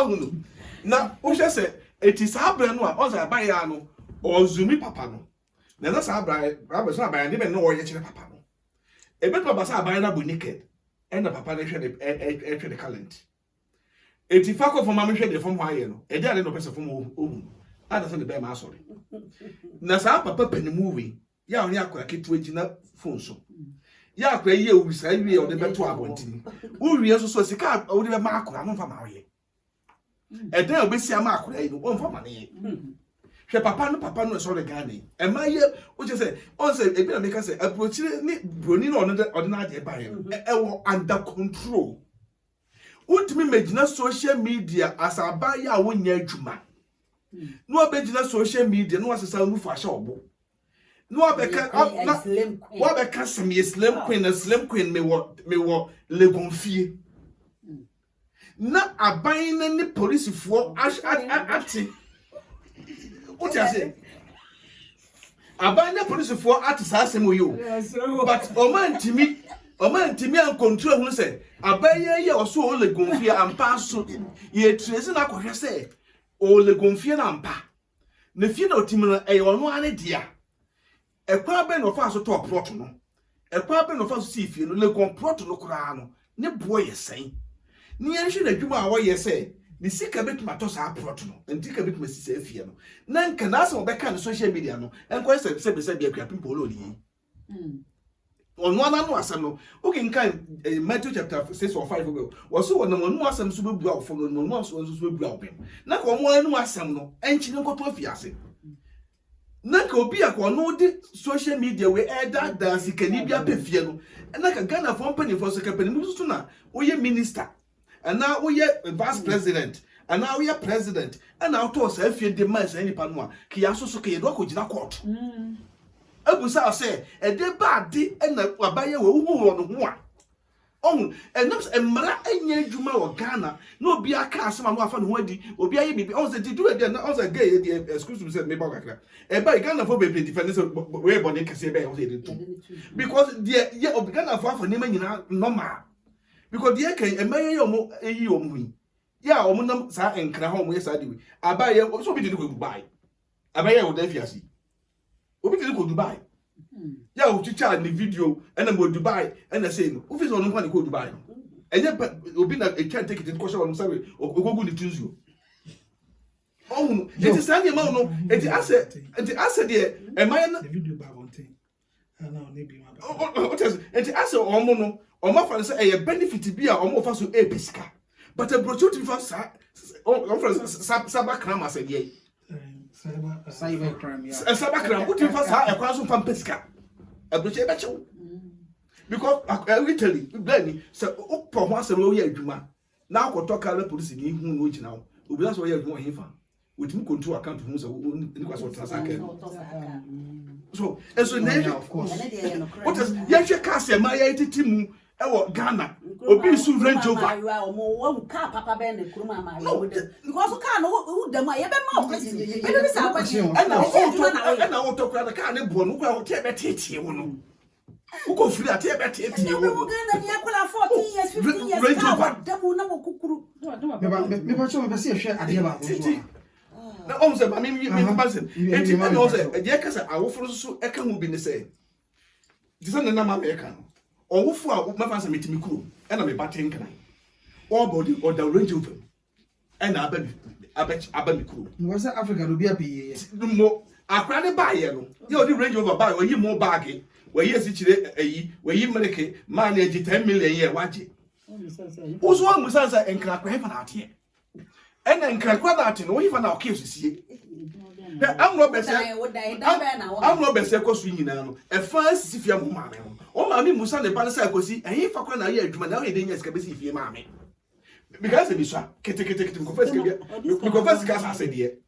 no na wo she say it is abra no a o say abaye ano o zumi papa no na na sa abra so abaye ne no wo ye kire papa no e bet papa sa abaye na bo naked and the papa hwe the calent eti fako for mama hwe the from why no e dey no person from ohu ada say the be ma sorry na sa papa panimu we ya oni akora ketu agina phone so ya akora ye wu sa wie o de beto abontini wo wie so sika o de be ma akora no fa ma we e dey obesi ama akora yi no o fa ma ne hwe papa no so le gane e ma ye o je say on say e bi na make say approach ni broni no na de ba ye e wo under control ultimi magina social media as abaya a wonya adwuma no abegina social media no asesa no fa sha obo no abeka no abeka some slim queen me wo legonfie na aban na ni police fo ati what you say aban na police fo ati sa asem yo but o man timi an control hu say abaye ye oso o legonfie ampa so ye trace na kohwe say o legonfie na ampa na fie na otimi na e ono ane dia ekwa be no fa so to plot no ekwa be no fa so si fie no legon plot no kura no ne boy ye sen ni enhwe na dwuma a wo ye say ni sika betuma to sa plot no ntika betuma si sa fie no na nka na so be kan social media no enko se be akwa pimpo lo ni ono ana no asem no okay nkan Matthew chapter 6 or 5 go was so no no asem so bebu awfo no no so bebu awpem na ka omo anu asem no enchi ne nkoto afiase na ka obi akọ no de social media we elder dance kani bia pefie no na ka Ghana for company for so company mu so na oye minister and now oye vice president and now oye president and now to so afie de man say nipa no a ki aso so ka ye do akogina court abusa say e de ba de na abaye we hu no ho a on enam emra anya adwuma wo Ghana na obi aka asema no afa no ho adi obi aye bibi on say do e na on say gay e excuse me say me ba kakra e ba Ghana for be defend so we body kase be o say dey too because the ye obi Ghana for afa nema nyina normal because the kan emaye yo mo eyi yo mo hu ya o mo nam sa enkra ho mo ye sa de we abaye so obi dey go Dubai abaye wo da fiasi obi dey go Dubai ya o chicha ni video and mo Dubai and I say no office on nko go Dubai no enye obi na e can take it ko show on say o go go ni tunzu oh it is any man no it asset there e man the video back on thing na o ne bi ma ba what is it asset o mo no o ma fa say e benefit bi a o mo fa so e pesika but a brochure fa sa o fa saba krama say there cyber crime ya cyber crime what you fa sa e kwa so fa pesika e brochure be chew because literally blame say o po ho asem o ye adwuma na akoto kala police ni hu no gina o obi na so ye adwuma he fa with me control account who so transaction. So of course. What is Yansha Cassia, my team, our Ghana, Obi Su Range Rover. Because who the my mouth. And I want to cry the car and born who will take a titty. Who go free at a titty. Ghana, 14 years, 15 years, double number cuckoo. Me pacho me pese hwe ade ba so. Na o se ba me pasen. Enti na o se e je kasa awoforo so e ka hu bi ne se. Di se na ma me ka no. Owofo a ma fa se metimi kuro e na me ba tenkan. All body or the range of them. E na aba mi kuro. Mo se Africa do bia peye. Mo akra ne ba ye no. Ye odi range over ba o yi mo bag. We yi si chire ayi, we yi meleke man e 10 million ye waje. Uzo wa musansa enkra kwa hefa na ate. Ena enkra kwa na ate no wo hefa na oke osisie. Amro bese kosu nyina no. E fa sifia mo maame no. O maame musa ne ba ne sa kosi eyi fa kwa na ye adwuma na o ye de nya sika besi fie maame. Because be so kete ko first ke bi ko first ka sa se de.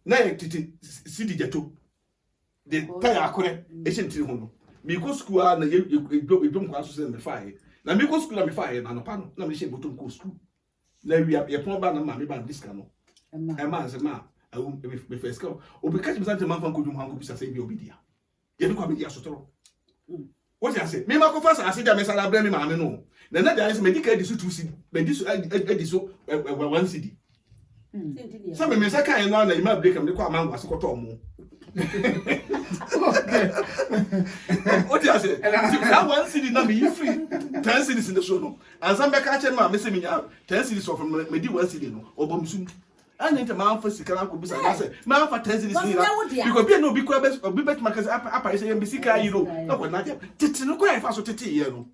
Na ye titi sidi jato. De taya akore e chentiri ho no. Me go school na ye dwom kwa so se me fae. Na me go school na me fae na no pa no na me she botom ko school. Na wi ye pon ba na ma me ba diska no. E ma se ma awu me first ka obi catch me sante man fan ko dwom han ko bisa se bi obi dia. Ye bi kwa me dia sotoro. What you say? Me ma ko fa sa ase dia me sala bre me ma me no. Na dia say me dika edi so 2 cedi. Me di so edi so 1 cedi. Some me say kan na na ima break am de kwa mango asekoto mo. What you say? That 1 cedi na me free 10 cedis in the show no. And some back catch ma me say me 10 cedis so from me di 1 cedi no. Obom sun. And enter man for sika ko bisa na say man for 10 cedis ni na. Because be no be kwa be obi bet makase apa say be sika euro. No ko na tete no kwa fa so tete ye no.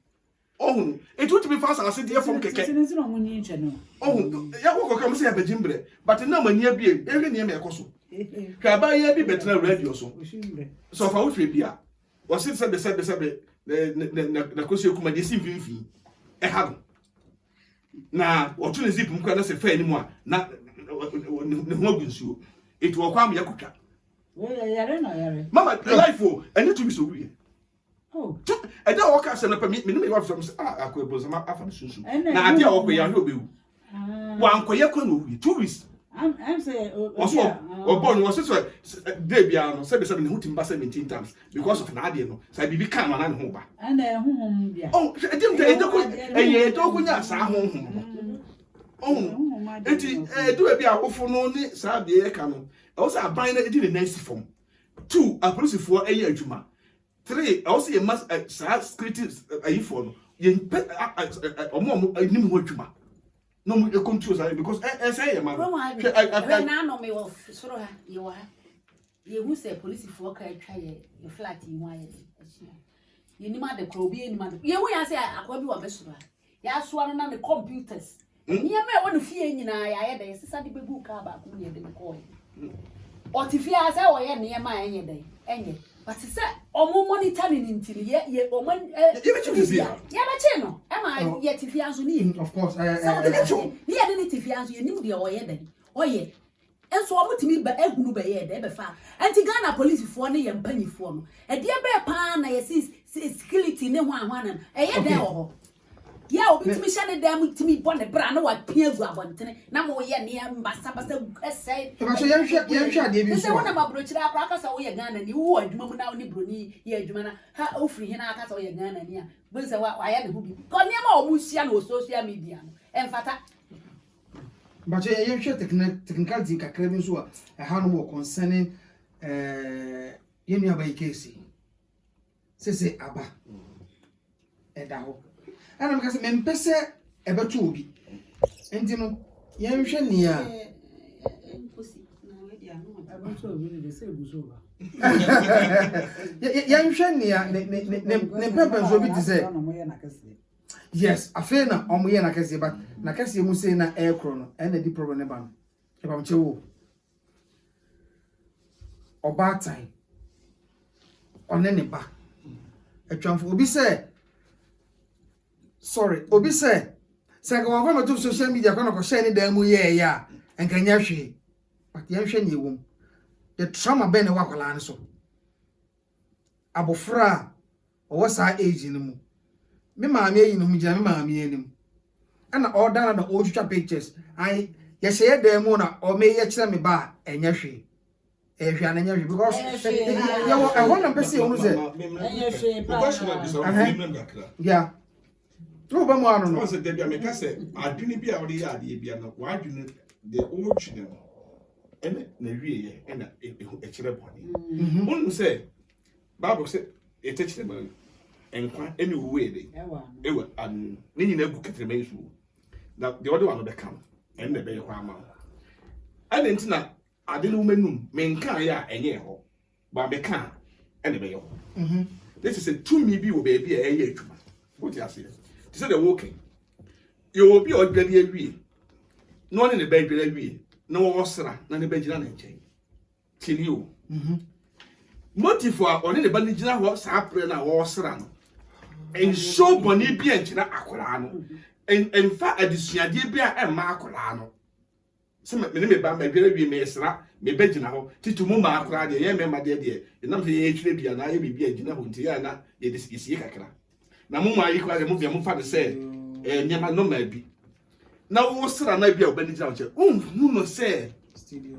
Oh, it would be fast as a from Keke. Oh, ya walk come say a bejimbre, but no man near be every near me a coso. Cabaya be better radio so. So for which be a was it said the Cosio Comedy Simfi. A hug. Now, what to zip can say fair anymore, not Hogan's you. It will come Yakuka. Mamma, life for and it to be so weird. Oh, I don't walk as a permit me of some after Susu. Now, I dear Ope Yahobu. 1 Koyakonu, 2 weeks. I'm saying, or born was such a Debiano, 7 17 times because of an idea. So I become an unhoba. And oh, I didn't tell you, oh, it do be a for no Sabi Canon. Also, I bind it in a nice form. 2, a policy for a year Juma. 3, also a must creative a phone. You pet a mom, I knew what Juma. No, you come to because I say, man, I know me of Sora, you are. You who say police for try a flat in wire. You need the crowby in man. You will say, I will be a vessel. You are sworn on the computers. You may want to fear in I had a Sunday book about who you didn't call. Or if you are so near my any day, any. But it's said, or more money turning into the year or one. Yamachino, am I yet if you answer me? Of course, I didn't if you answer you knew the oil then. Oh, yeah. And so I want to meet by a group ever far. And to Ghana police for me and penny form. A dear bear pan, I see skillity no one. A year there. Yeah, obi timi shane dem timi bone bra na wa pia gu abontene na mo ye ne mbasa basa essay. E ba so yehwe ade bi so. Se wona ma brochira akra aka sa wo ye Ghana ni wo adwuma mu na wo ni broni ye adwuma na ha ofri he na aka sa wo ye Ghana ni a bo se wa ya ne hu bi. Ko ne ma o mu sia na social media no. Emfata. Ba so yehwe technicality kakra bi so a ha no mo concerning ye nua ba ikesi. Sese aba. Eda ho. And I'm going to Mempese about 2 weeks. And you know, Yamshan near pussy. Yamshan near the purpose will be to say, yes, a fair na on me and I can say, but Nakasi Musena air chrono and the deep problem about you or bad time on any back. A trump will be said. Sorry, obi say, "Saka wa fama to social media kono ko share ni dan mu ye ya, enka nya hwe." but yɛhwɛ ne ɛwom the trauma bɛn ne wakwala ne so abofra ɔwɔ saa age no mu me maame ayi no mu gyina me maame anim ana ɔdana na ɔtwitwa pictures ai yɛhyɛ dan mu na ɔmeyɛ kyerɛ me ba ɛnyɛ hwe ɛhwe an ɛnyɛ hwe because yɛwɔ ɛhɔ na mpɛsɛ ɔno sɛ yeah no ba mu ano no sɛ debia meka sɛ adwene bi a wɔde yɛ adeɛ bia no wadwene de ɔtwene no ɛna na wieyɛ ɛna ɛkyerɛ bɔne wonu sɛ bible sɛ ɛtɛkyerɛ ma nkwa ɛne wuwe de ɛwɔ anu ne nyina gu keterema yi so na de wɔde wano bɛka no ɛne na ɛbɛyɛ hɔ ama ɛne nti na ade no womanum menka yɛ a ɛnyɛ hɔ ba bɛka ɛne ɛbɛyɛ hɔ this is a tumi bi wɔ baabi a ɛyɛ adwuma wote aseɛ te sɛ de woke yɛwɔ bi a ɔdwade awie na ɔne ne bɛdwade awie na wɔwɔ sra na ne bɛgyina ne nkyɛn tini o motive a ɔne ne ba ne gyina hɔ saa prɛ na wɔwɔ sra no enshow bɔne bi nkyina akwaraa no emfa adesuadeɛ bi a ɛmma akwaraa no sɛ me ne me ba madware wie me sra me ba gyina hɔ titu mu ma akwaraa deɛ yɛ mɛma deɛ ɛnam sɛ yɛ twire bia na yɛ bibia gyina hɔ nti yɛ na yɛ de sie kakra na mo ma yi kwa mo bia mo fa de sɛ nneɛma no ma bi na wo sra na bi a ɔbɛni gyina hɔ hu no sɛ studio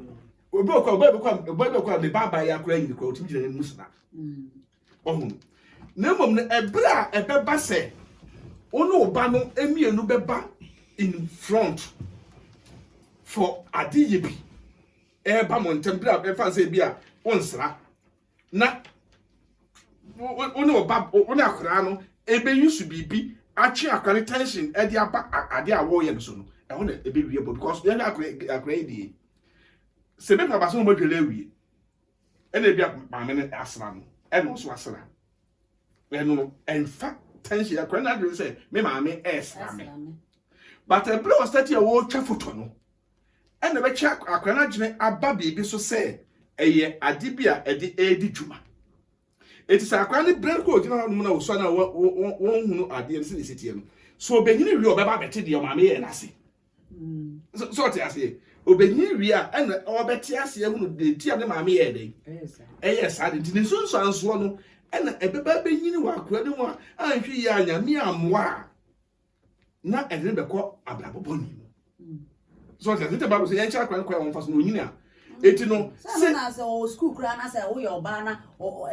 obi okwa me baba ya akwaraa yi kwa otimi gyina ne mu sra ɔhu na mom no ebra ebeba sɛ ono oba no emienu beba in front for adiye bi eba mo ntembra be fa sɛ bi a onsra na ono oba ono akora no ebe yusu bibi atwe akora tension e di aba ade a wo ye no so no e ho na ebe wie bo because ye akora yi die se be pa ba so mo dwele wie e na bi ma me ne asra no e no so asra no emfa tension akora na dwe say me maame esra me but e bre was that wo twa photo no e na be kya akora na gyene aba bibi so say eye ade bi a ede edi dwuma eti sa akora ne bre ko gyina no na wo so na wo hunu ade ne se tie no so obenyini wi obeba bete de maame ye na se so te ase obenyini wi a e na obete ase hunu de tie ne maame ye de yes ade nti ne sunsu anso no ena ebeba benyini wa akora de mu a anhwe ya nyame amwa na edene beko abraboboni so te the Bible say yan cha akora ko won fa so no nyini a eti no se na se o school kura na se wo ye oba na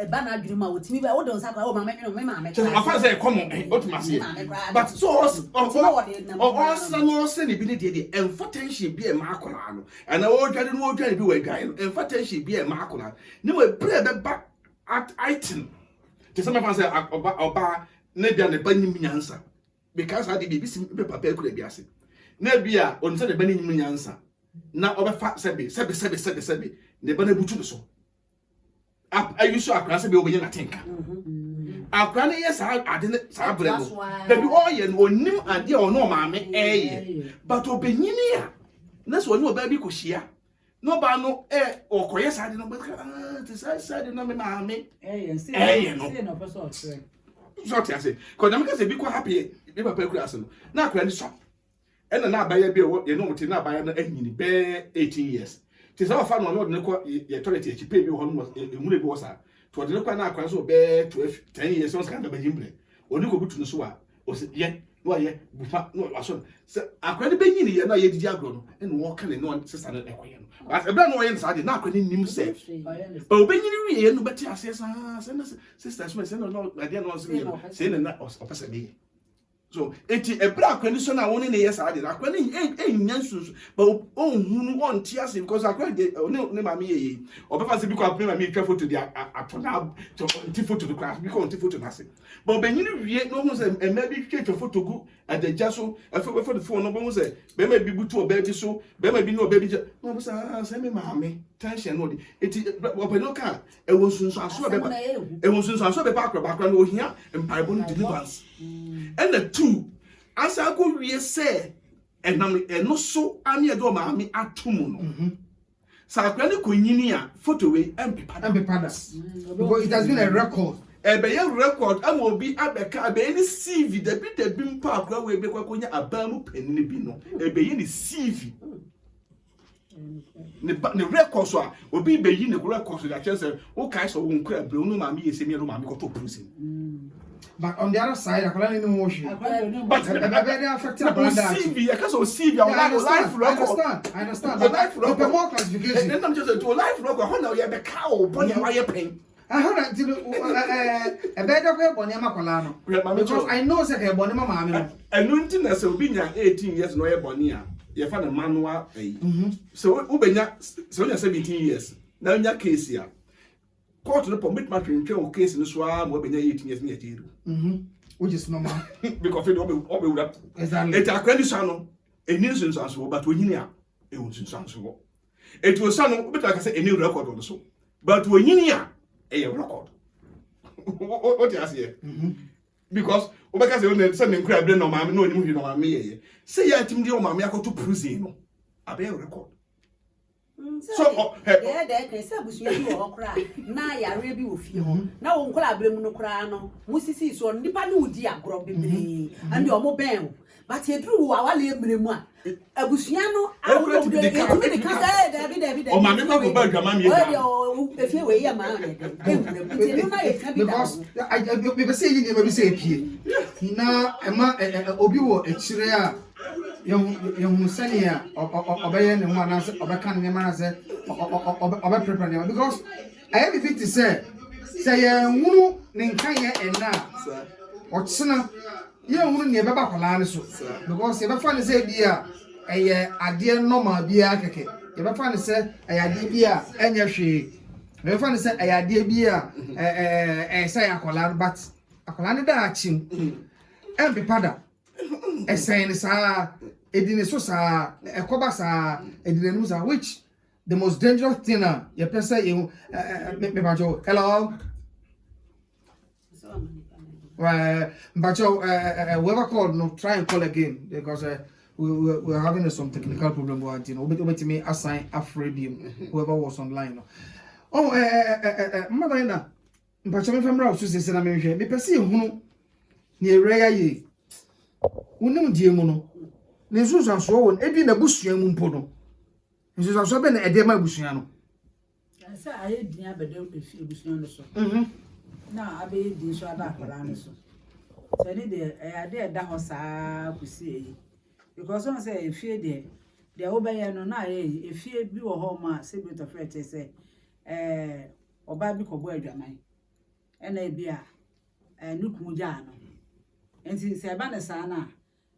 eba na adwuma ma wotimi ba wo don sa kwa o mama me mama so afa say come on otumase but so no se ni bi ne de emfa tension bi e ma akora no ana wo dwade no wo dwade bi wa dwan no emfa tension bi e ma akora ne we bre be ba at item te se me fa say oba ne bia ne ba nyim nyansa because ade bi si be papa ekura bi ase na bia on se de ba nyim nyansa na obefa sebe ne ba na butu so ayusu akra sebe obenye na tenka akra ne yes ade ne sa bre no da bi oye no onim ade o no maame eye but obenyini a na so oni oba bi ko hia no ba no okoye sa ade no ba te sa ade no me maame eye no person so te ase ko na me ka se bi ko happy bi papa ekura ase no na akra ni so ena na abaya bi ye no mti na abaya na anyini be 18 years ti sa fa no no ko ye toilet echi pe bi ho no emure bi wo sa to de ko na akwan so be 12 10 years so ska be jimbre oni ko butu no so a o se ye no ye bufa no aso se akwan be nyini ye na ye didi agro no ena wo ka ne no sister no ekoye no but ebra no ye sa de na akwan ni nim se o be nyini wi ye no beti ase sa se na sister so se no no ade no se na o pesa bi so eti ebra akwani so na woni ne yes ade akwani enya nsusu but ohunu on tiase because akwani ne mama ye obefa se bi ko apema me twa photo dia atona ti photo do class bi ko on ti photo na se but benyini wie no hu se ema bi twa photo gu adaja so afa for the phone no bo hu se be ma bi butu oba bi so be ma bi no oba bi no bo sa se me mama tension no de eti openo ka e wo sunsu aso be ba e wo sunsu aso be ba akra no ohia empaibo no deliverance and the two as I go wie say no so ani edo maami atumu no sa akwa ne konyini a photo we empepada because it has been a record record am obi abeka be ni CV da bi mpa akwa we be kwakonya abamu penini bi no ebe ye ni CV ne record so a obi be yi ne record so that say o kai so won kra bre no ma me yese me no ma me ko to prison. But on the other side, I can't even wash it. But very affected by that. CV, I can't CV. I understand. But life record more classification. Then I'm just to life record. How now you be cow, pony why pain. I heard that a better way Bonema Colano. Because I know that a Bonema mamma. And nothing as a be 18 years no bonia. You find a manual. So Ubenya, so 17 years. Now in your case here. Court to the permit my case in the swamp will be 18 years near you. Which is normal. Because it will be up. Exactly. It's a credit channel, a nuisance answer, but when you are, it was answer. It was some, but like I say, a new record also. But when you are, a record. What you ask here? Because, because they only sending crab, no, mamma, no, you know, me. Say, I think your mamma go to prison. A bear record. So there can say busu you okra na ya rebi ofie ho na wo nkola abremu no kra no musisi so nipa ne udi agro bebre and your mo ben but edru wo awale emremu a abusua no awo de e ka say David o ma me ko ba dwama me o efie we ya ma na because I be say you never be say pie na ema obi wo ekire a you senia obey ne ho anase obeka ne ma na say obe prepare ne because I have been to say hunu ne nkan ye ena ochina ye hunu ne beba kwala ne so because ye befa ne say bia eye ade normal bia keke ye befa ne say eye ade bia enya hwe ye befa ne say eye ade bia say akwala but akwala ne da achim be pada say ne sa edine so sa ekoba sa edine nu sa which the most dangerous thing you person you me bajo hello bajo whoever called no try and call again because we're having some technical problem with you know but me assign Afredium whoever was online oh mother na bajo me famra so say na me hwe me person hunu ni area ye unim die mu no ne susan so won ebi na busua mu mpo no susan so be na edema busua no asa aye din abede efi busua no so na abe din so ada akara no so so ni de ade eda ho saa kusi eyi because on say efie de obeye no na aye efie bi wo ho ma se bi to frete say oba bi ko bo adwaman ena e bi a nuku ja no enti se ba na saa na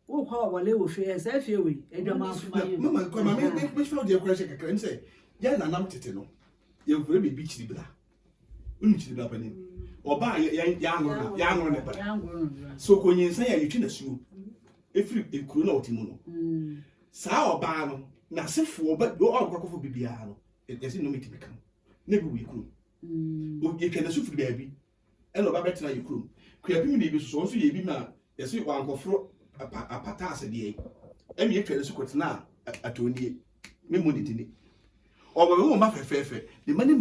wo kwa wale wo fie se fie we edwama mama ko mama me feel the question kakra ni say ya na nam tete no ye vure be chiri bla unu chiri bla pani oba ya ngoro ne para so ko nyinsa ya yitwi na suo efiri ekuru na otimu no saa oba no na sefo oba do akokofo bibia no yesi no mitimi kan na bi we ekuru o ye twa na sufiri ba bi e no ba betena ekuru ku ya bi mi na bi so ye bi ma yesi wa ankofro apata asede emi etwa na sukotena atonie memo ditini obo ma fefefe de mani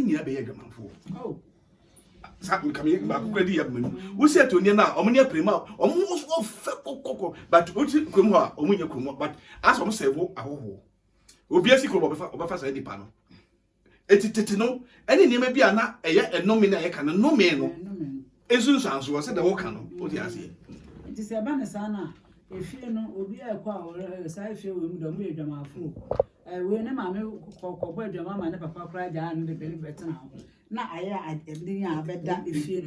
nyina be ye dwamanfo sa kami ba ko di ya manu wo se atonie na omo ne aprema omo so fe kokoko but oti kwemu a omo nya kwemu but as omo sevo ahoho obi asiko oba fa sa di pa no etitete no eni ne ma bi ana eye enomi na ye kana no me no esunsanso se de wo kana odi ase nti se ba ne sana efie no obi akwa o sa efie we mu do mu edwamafo we ne ma me kokko edwama ma ne papa kra ja no de bele betena na aya edin ya abeda efie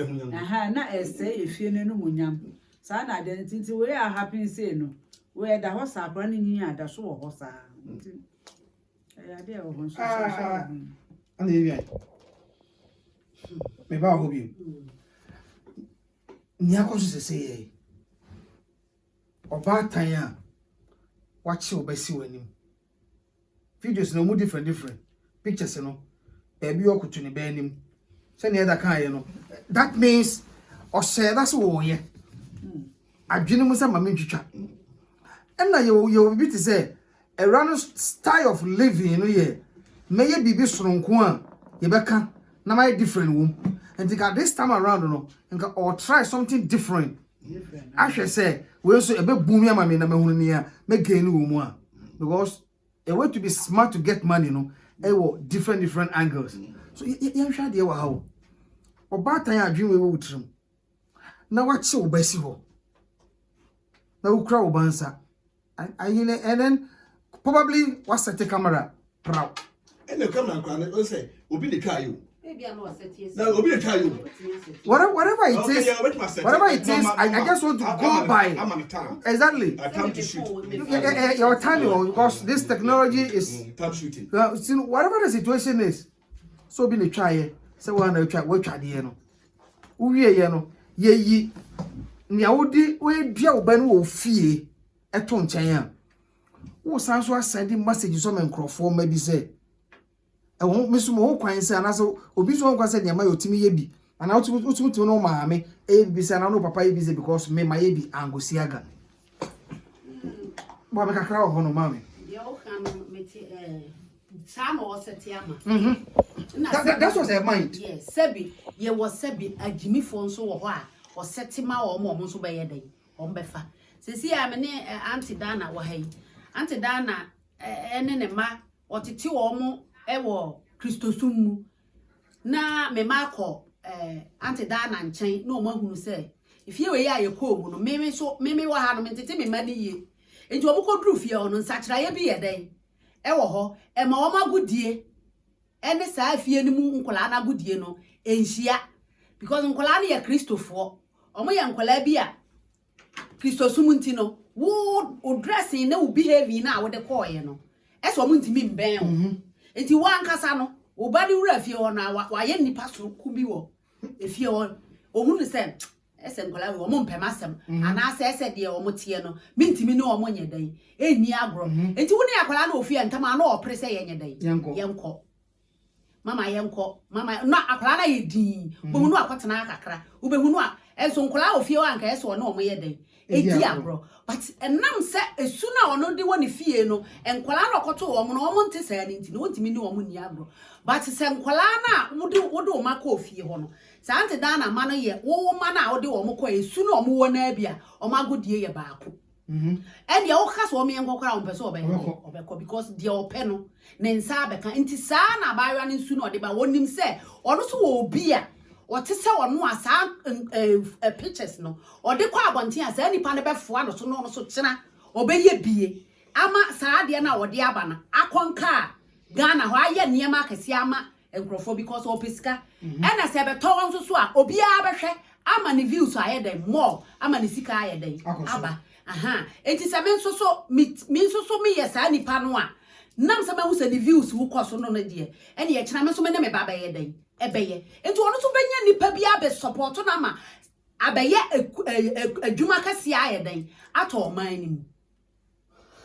no aha na ese efie no munyam sa na de nti we are happy say no we da ho sa akra ne nyin ada so wo ho sa nti ya de wo ho so and the me ba ho bi ni akoso se say oba tan a wachi obasi wanim videos no mu different pictures no ebi okutu ne banim se ne da kan ye no that means o say that's wo ye adwene mu se ma mentwitwa enna ye bi te say a random style of living no ye meye bibi soronko a ye beka na my different wom and this time around no nka or try something different I should say we also ebe boom ya mama na mahunu ni a me gain wo mu a because a way to be smart to get money, no, different angles. So you share the how. About time I dream we will trim. Now what's your best ho? Now crowd bansa. And then probably what's the camera? Proud. And the camera can say, Obi the car you. Maybe I know I said yes. Now Obi the car you. Whatever it is, I just want to go by. I'm on the time. Exactly. I time to shoot. Your time, because this technology is time shooting. Whatever the situation is, so be the try. So one try, we try the no. We no. Ye Niaudi, we dear Ben will fear a ton chayan. Who sounds was sending messages on and crowd maybe say. I won't miss more coins and as Obi's one was said, Yama, Timmy Yebi, and out to know my A B say, I know Papa busy because me my Yebi and go siaga. But make a crowd on mammy. Sam or Setiama. That was their mind. Yes, Sebi, ye was Sebi, a Jimmy Fonso or why, or Setima or Momonso by a day, on Befa. See, I'm an Auntie Dana, Wahay. Auntie Dana, and ma, or Titi or more, ewo Christosumu. Na me Marco, Auntie Dana and Chain, no more who say, if you were your co, no, maybe what happened to me money. And you won't go through on such a day. Ewo ho e ma o ma gudie ene saa afie ni mu nkola na gudie no enhia because nkola na ye Christofo o mo ye nkola bi a Christosum ntino wo dressing na wo behavior na wo de call ye no e so mo ntimi mben o enti wo ankasa no wo ba de wura afie ho na wa ye nipa so ku bi wo afie ho ohunu se ese nkola wo mo mpem ana ase de wo mo tie no mintimi ne wo mo nyedan eni agro enti wo ne akola na ofie ntama na opre se ye nyedan yenko mama na akola na ye din bo hunu akotena akakra wo be hunu a enso nkola ofie wa anka ese wo na wo mo yedan edi agro but enam se esu na ono de woni fie no enkola na okoto wo mo no wo mo nte sa ni nti no ntimi ne wo mo ni agro but se nkola na wo de wo ma ka ofie ho no Auntie Dana mano ye wo mana ode wo mko esu na omo wona bia o magodie ye baako and ye wo kasa o me nkokora o pese obeko because de ope no ne nsa abeka nti saa na baaywa ne nsu na ode ba wonim se ono so wo obi a o te se ono asa pictures no ode kwa abonten asa nipa ne befoa no so no so kyena obeye bie ama saa de na ode aba na akonka Ghana ho aye niema akese ama enkrofo because opiska ena se beto won so a obi a behwe ama ne views aye den more ama ne sika aye den aba enti se me so me yesa nipa no a nam se me hu se ne views wo koso no de ene ye kyena me so me ne me baba ye den ebeye enti ono so benya nipa bi abe support na ma abeye adwuma kase aye den ato man ni mu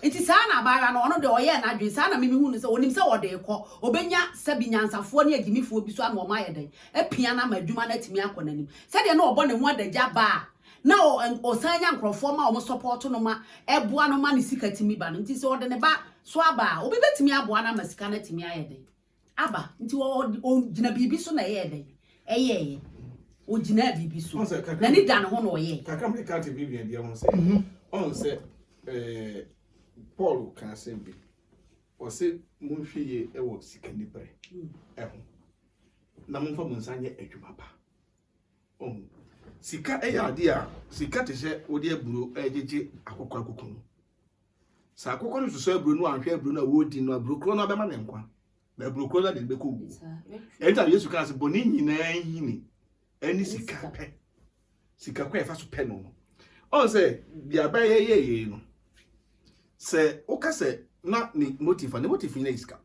enti saa na abara no ono de oye na adwen saa na mimi hu no se onim se wode ekọ obenya sabi nyansafo ne agimifo bi so ama o ma yeden epia na madwuma na timi akọ nanim se de na obo ne ho adagya ba na o sanya nkrofo ma o support no ma eboa no ma ne sika timi ba no enti se wode ne ba so aba obi betimi aboa na ma sika na timi ayeden aba enti o gina bibi so na yeden eye o gina bibi so na ni dan ho no ye kakam de kate bibi dia ho se on se Paul can say be or say Munfiye ewo sikani bre na munfa munsanye adwuma pa sika ade a sika te se odi aburo ejeje akokwa akokunu sa akokwa no so aburo no anhwe aburo na wodi no aburo kro na be ma ne nkwa na aburo kro na de be ko gu enta Yesu kan se boni nyina hini ani sika pe sika kwa efa so pe no on say bia ba ye no se okase na ni motive na iska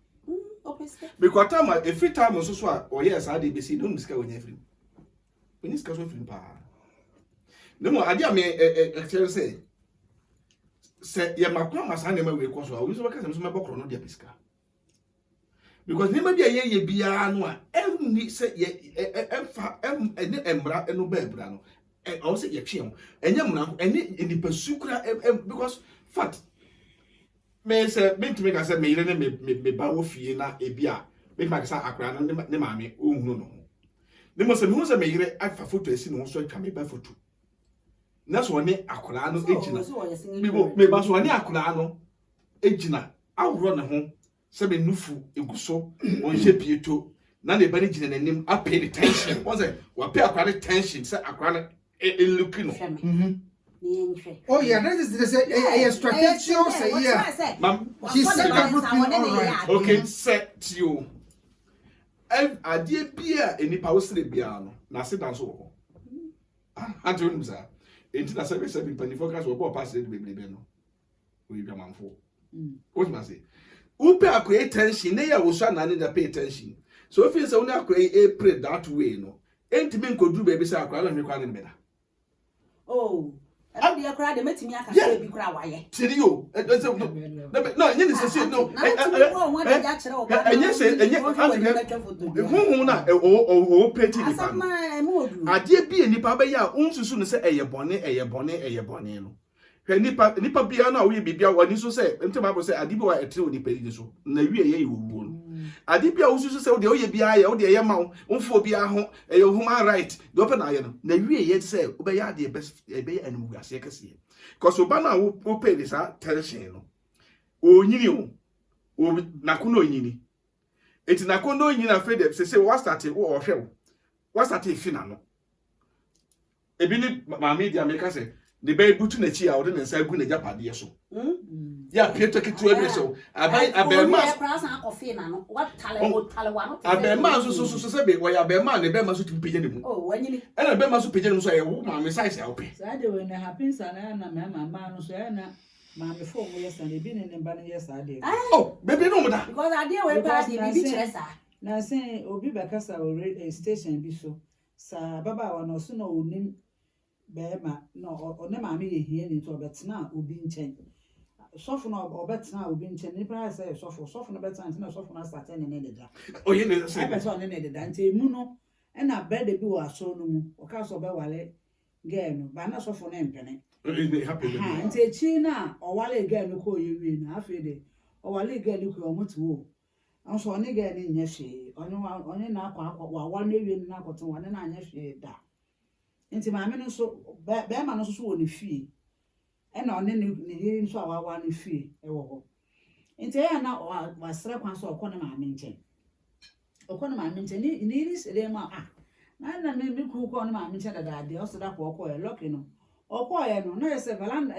because time every time so o yes I dey be see don't iska wonya free when iska so free pa nemo ade am actually se ye makwa masa na ma we ko so a we so ka se so mebokro no dia iska because nima bia ye bia no a every se ye emfa embra no ba ebra no o se ye twe enye muna eni pasukura because fact me say me ka say me yire me ba wo fie na ebia me ma ka say akra no ne maame ohunu no ne mo say me hu say me yire afa photo esi no so twa me ba photo na so ne akra no ejina me ba so ne akra no ejina awro ne ho sebe nufu eguso onhye pieto na ne ba ne gina nanim apay the tension what's it wa pay akware tension say akware look no Oh yeah, that is a strategic say yeah. Ma'am, she said everything all right. Okay, set you. Adie bia enipa wo sere bia no na se dan so wo. Anto nim sa. Enti na se be panifo ka so wo pass the bebrebe no. We bia manfo. What must say? Who pay akware tension na ya wo so na ne pay attention. So if you say una akware pray that way no. Enti me nkodu be say akware na me kwa ne beda. Oh. I be a crowd, the metting I can be cry. Tirio, no, you say no. And yes, who na oh petty. I dear be any papa ya, soon say a bonnet. Nipa biana we be bia wani so say ntem Bible say adibi wa etre oni pedi so na wie ye wuwu no adibi a usu say de oye bia ye de ye ma wonfo bia ho e human right de open na ye no na wie ye say obe ya de best e be animu ase kase cause oba na wo pay this tension no onyini o nakono onyini eti nakono onyini afraid de say what started wo hwe what started fina no ebi ni ma media America say the baby butu na chi a wode nsa gu na japade so ya pieto kitu ebe so abema abema so se be wo ya abema na abema so timpeje ne mu wanyini ena abema so peje ne so e wo ma me size ya ope sa de we na happens na mama no so ya na ma me fo mo yes na bi ne ba ne yes ade baby no mo da because ade we pa de bi chiresa na say obi bekasa o station bi so sa baba wa no so na onim bema no one ma me ye hie ni to betena obi nchen sofo no obetena obi nchen ni pra say sofo no betena na sofo na start ne deda oye ne say be so ne deda nti emu no na brede bi wo aso no mu o ka so be wale girl no ba na sofo na mpene nti echi na o wale girl no ko ye wi na afi de o wale girl no ko o mutu o anso one girl ni nya hwe onye na akwa wa na wi na akoto one na anya hwe da nti maame no so be ma no so wo ne fie e na one ne hiri nso awawa ne fie e wo ho nti ya na wasra kwan so okọ na maame nchen ni hiri sele ma na me ku ko na maame nchen da de o so da ko okọ e loki no okọ ye no na ye se valan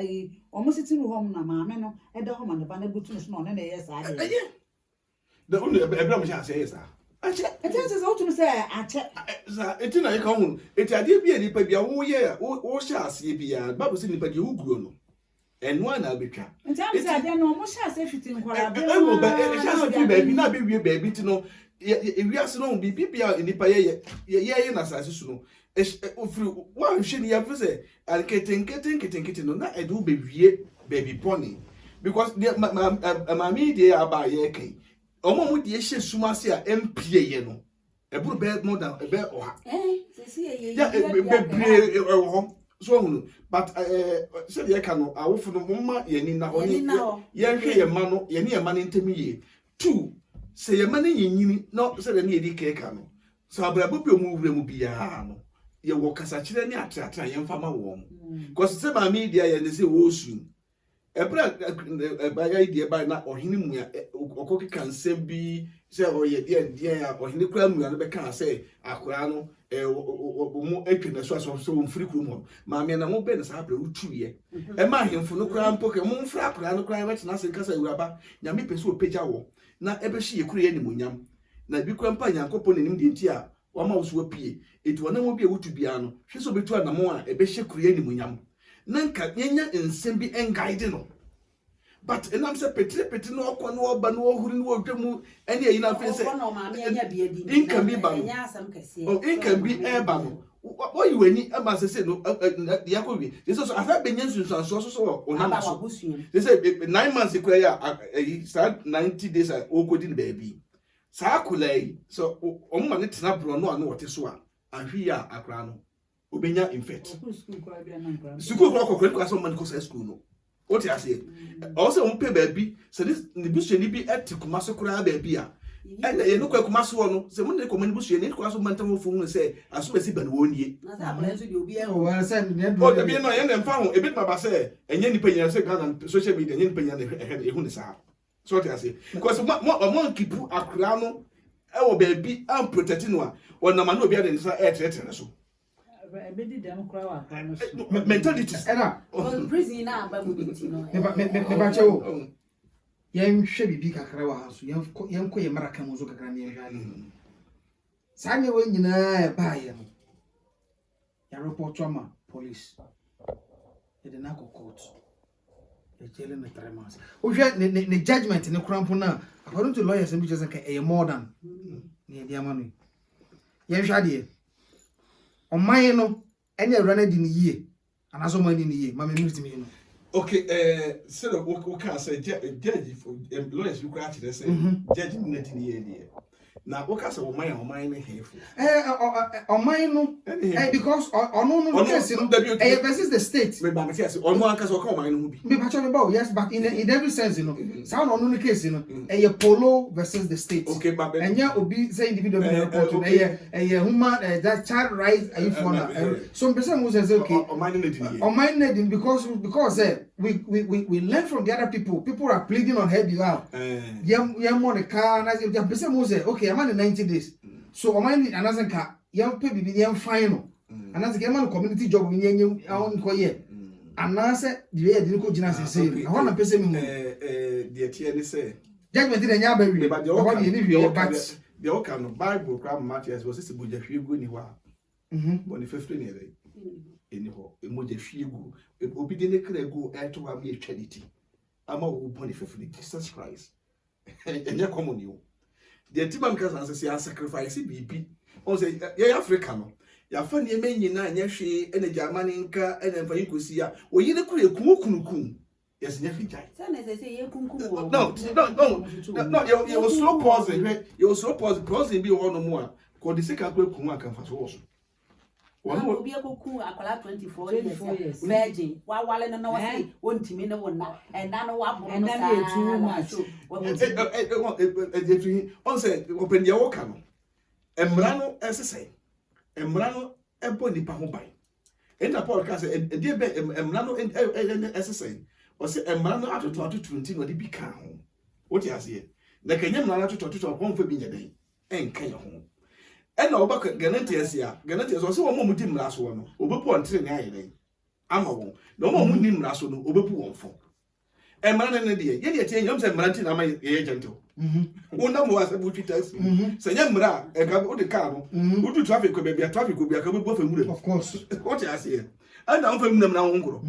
o mo sitinu ho na maame no e da ho ma ne ba na butu no so na one na ye sa de the only ebram sha say yes ache etense so to say ache za etina ye ka hu eti ade bia nipa bia wo ye wo sha ase bia Bible say nipa de uguo no enu ana betwa nti am say ade no mo sha ase fitin kwara be mo ba sha ase fi baby na be wie baby ti no wi ase no bi bia nipa ye na sase su no ofri wa hwe ni ya fi say alketen no na edu be wie baby pony because mami de aba ye kai omo mu de hye sumase a empie ye no eburu be more than be oha sesi ye ya be ho so hunu but say ye ka no awofo no mma ye ni na oni ye hwe ye ma no ye ne ye ma ne ntemi ye two say ye ma ne yinyini no say de ne ye di keka no so abrabo bi omu wure mu bia no ye wo kasa kire ne atra ye mfa ma wo because say ma media ye ne say wo su ebra ebaya idea ba na ohini mu ya okoki kansem bi se oye die ya ohini kura mu ya no be kan se akura no mu etwe na so mfiri kru mu ma me na mo be na sa abra utuye e ma hemfo no kura mpoke mo mfiri akura no kura wetina se kasa uraba nyame pese opeja wo na ebe hye kuru ye ni munyam na bi kura mpa nyankopon nim de nti a wa ma wo so apie eti wona mo bi ewutu bia no hwe so betu anamo a ebe hye kuru ye ni munyam nanka nyenya nsem bi enguide no but enam se petri no okọ no oba no ohuru no odwemu ene eyi na fe se no ma me anya bia di inka bi ba nya asam kase inka bi eba no wo yi wani aba se no yakobi so afa benya nsunsanso so onam so they say 9 months ikura ya start 90 days okodi ne baby saa kulai so omma ne tena bro no anu wote so a ahwi ya akra no obenya infect school kwa so man ko school no what you say also on pay baby so this the bush ni bi etikuma so kura baby a and ye no kwa so no se mun ne ko man bush ni kwa so man tam fo mu say aso besi ban wonie na sa abla so de obi e ho well say ne do de bi no ye ne mfa ho e bit ma ba say enye nipa nya say Ghana social media enye nipa nya ne ehu ne sa So what I say? Because one keep akra no e wo baby am protect no a na ma no bia de nsa e tretre so. Be di dem kra wa kra no so. Mentality. Era prison na aba mu binti no. me ba chewo. Yen hwe bibi kakra wa ha so yen ko ye maraka mu so kakra ne hwa ni. Sa ne we nyina e ba ye no. Ya report to ma police. E de na ko court. E chele na 3 months. O hwe ne judgment ne krampo na according to lawyers and just say e more than ne dia ma no. Yen hwa de oman no enya awura di ne yie anaso man di ne yie ma me minute me no. Okay, so we can say judge for lawyers you can say judge na di ne yie de. Na we can say oman ne hefo. Oman no because no case no versus the state. Me ba me say ono anka so ka oman no bi. Me ba me ba yes but in every sense you know. Sound no case you know. Polo versus the state. Okay, but enya obi say individual report human that child rights are you for some person who says okay oman ne din because we learn from the other people are pleading on her behalf. Yam more the car na the person who say okay I'm on 90 days. So oman need another car yam pay bibi yam final. Another get man community job we nyem awon ko ye. Anase the way dey ko gina say I want to pay me the tie ni say judgment dey nya ba wi but the all kind of Bible crab Matthias was say boja hwiegu ni wa boni 15 ne dey eni ho emoja hwiegu obi de ne kra egu eto wa me etwaditi ama wo boni 15 Jesus Christ enya common you the timam kasa say sacrifice bibi on say ya Africa no ya fa ne menyina anya hwe ene jamani nka ene mfa yikosi ya oyine kura ekunkunukun yes nya fijai no you was slow pausing pausing bi one more ko de sika kura kun aka fa so wo so one obi akoku akwala 24 years virgin wa wale na wa say wontimi ne wona ena no wa boro na on say open your work no emra no esese emra no ebo nipa ho ban enta Paul ka say e de be emra no esese o say emra no atoto 20 no de bi ka ho what you say na kenya emra no atoto ko mfa bi nyaden enka ye ho ena oba Galatians o say wo mo di mra so no obepu ontre ne ayere ama wo na wo mo ni mra so no obepu won fo emra ne de ye de tie nyom say emra nti na ma ye gentle wona mo wasa bu twitas say emra e ga o de car no o du traffic ko be traffic ko be ka be bo fa mure of course what you say anda on fa mure na wo ngoro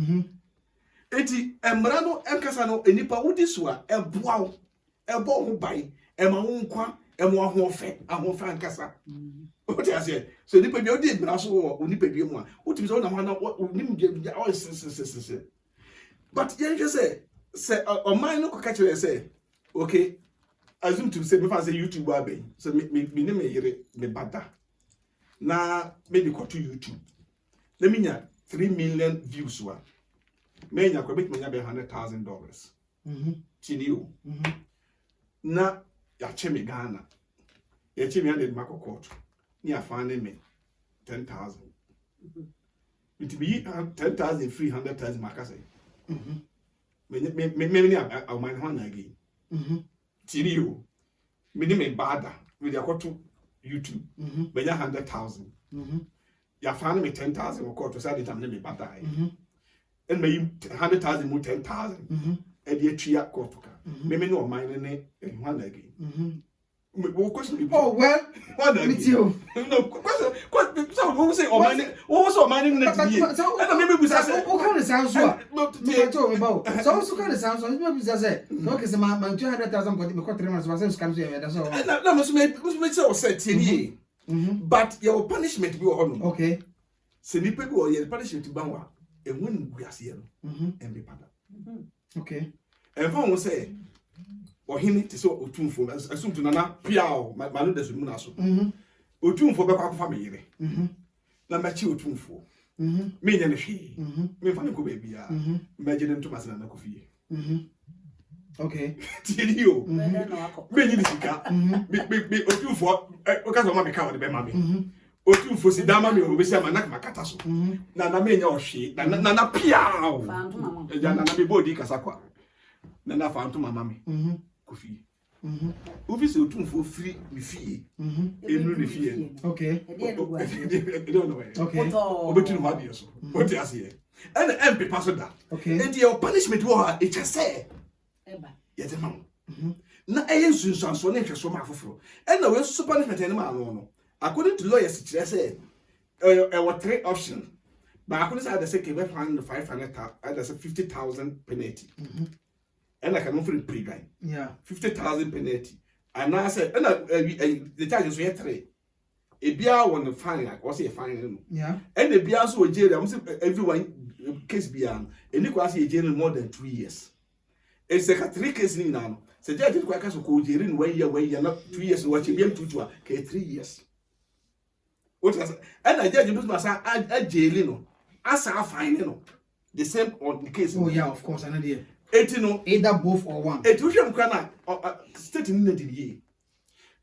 eti emra no enkasa no enipa wodi so a eboa ebo ho bai ema ho nkwa emo ahofe ankasa what you say so nipa bi odi emra so wo nipa bi mu a wotimi so na ma na nim je o se but you just say on mine no ko ka kire say okay assume to say me fa say YouTube abe so me ne me yire me bada na me di ko to YouTube let me nya 3 million views wa me nya ko bit me nya be $100,000 chiniu na ya chemi Ghana ya chemi ande makokot ni afane me 10,000 it be 10,000 free 100,000 makase me ni a man ho na again chiniu me ni me bada we ya ko to YouTube me nya 100,000 ya fane me 10,000 ko to say that me bada and me 100,000 mu 10,000 e de tria ko to ka me no man ne ho na again oh well what with you no question so who say o man so man ne di and me be say o kan sound so me to me bawo so kan sound so me be say no ke say man 200,000 ko me ko 3 months was scam so ya so na me say o say tie but your punishment be o okay se ni pe be o your punishment ba wa e won guase ye no en be pada okay en fa won say ohini te so otumfo asumtu nana piao ma no desu mu na so otumfo be kwa kwa me yire na ma chi otumfo me nya ne hwe me fa ne ko baby ya me je ne ntoma sana na ko fie okay tirio me nyi sika me otumfo o ka so ma me ka o de be ma me otumfo si dama me obi se ma na makata so na me nya o hwe na piao fa ntoma ja na me bodi kasa kwa na fa ntoma mama me Kofi. Office otumfo free me fee. Enu ne fee. Okay. I don't know. Okay. Obetu no hadi so. What you say? And MP pass that. Okay. And your punishment was it just say. Eba. Yes, ma'am. Na sunsanso na hweso ma afoforo. And na we so punishment any man no. According to lawyers, it say were 3 options. But according to the second, we find 500,000, that's 50,000 penalty. And I can offer a pre-guy. Yeah. 50,000 penalty. And I said, and the charges were 3. A beer won the fine, like what's a fine? Yeah. And the beer so jail, I'm saying everyone case beyond, and you can see a jail more than 2 years. It's like 3 cases now. So judge is quite a cool jail in 1 year, where you're not 2 years watching them to 3 years. What was and I judge must a jail, as I find the same on the case. Oh, yeah, of course, I know the. 18 Either both or one. It was your crana state in the year.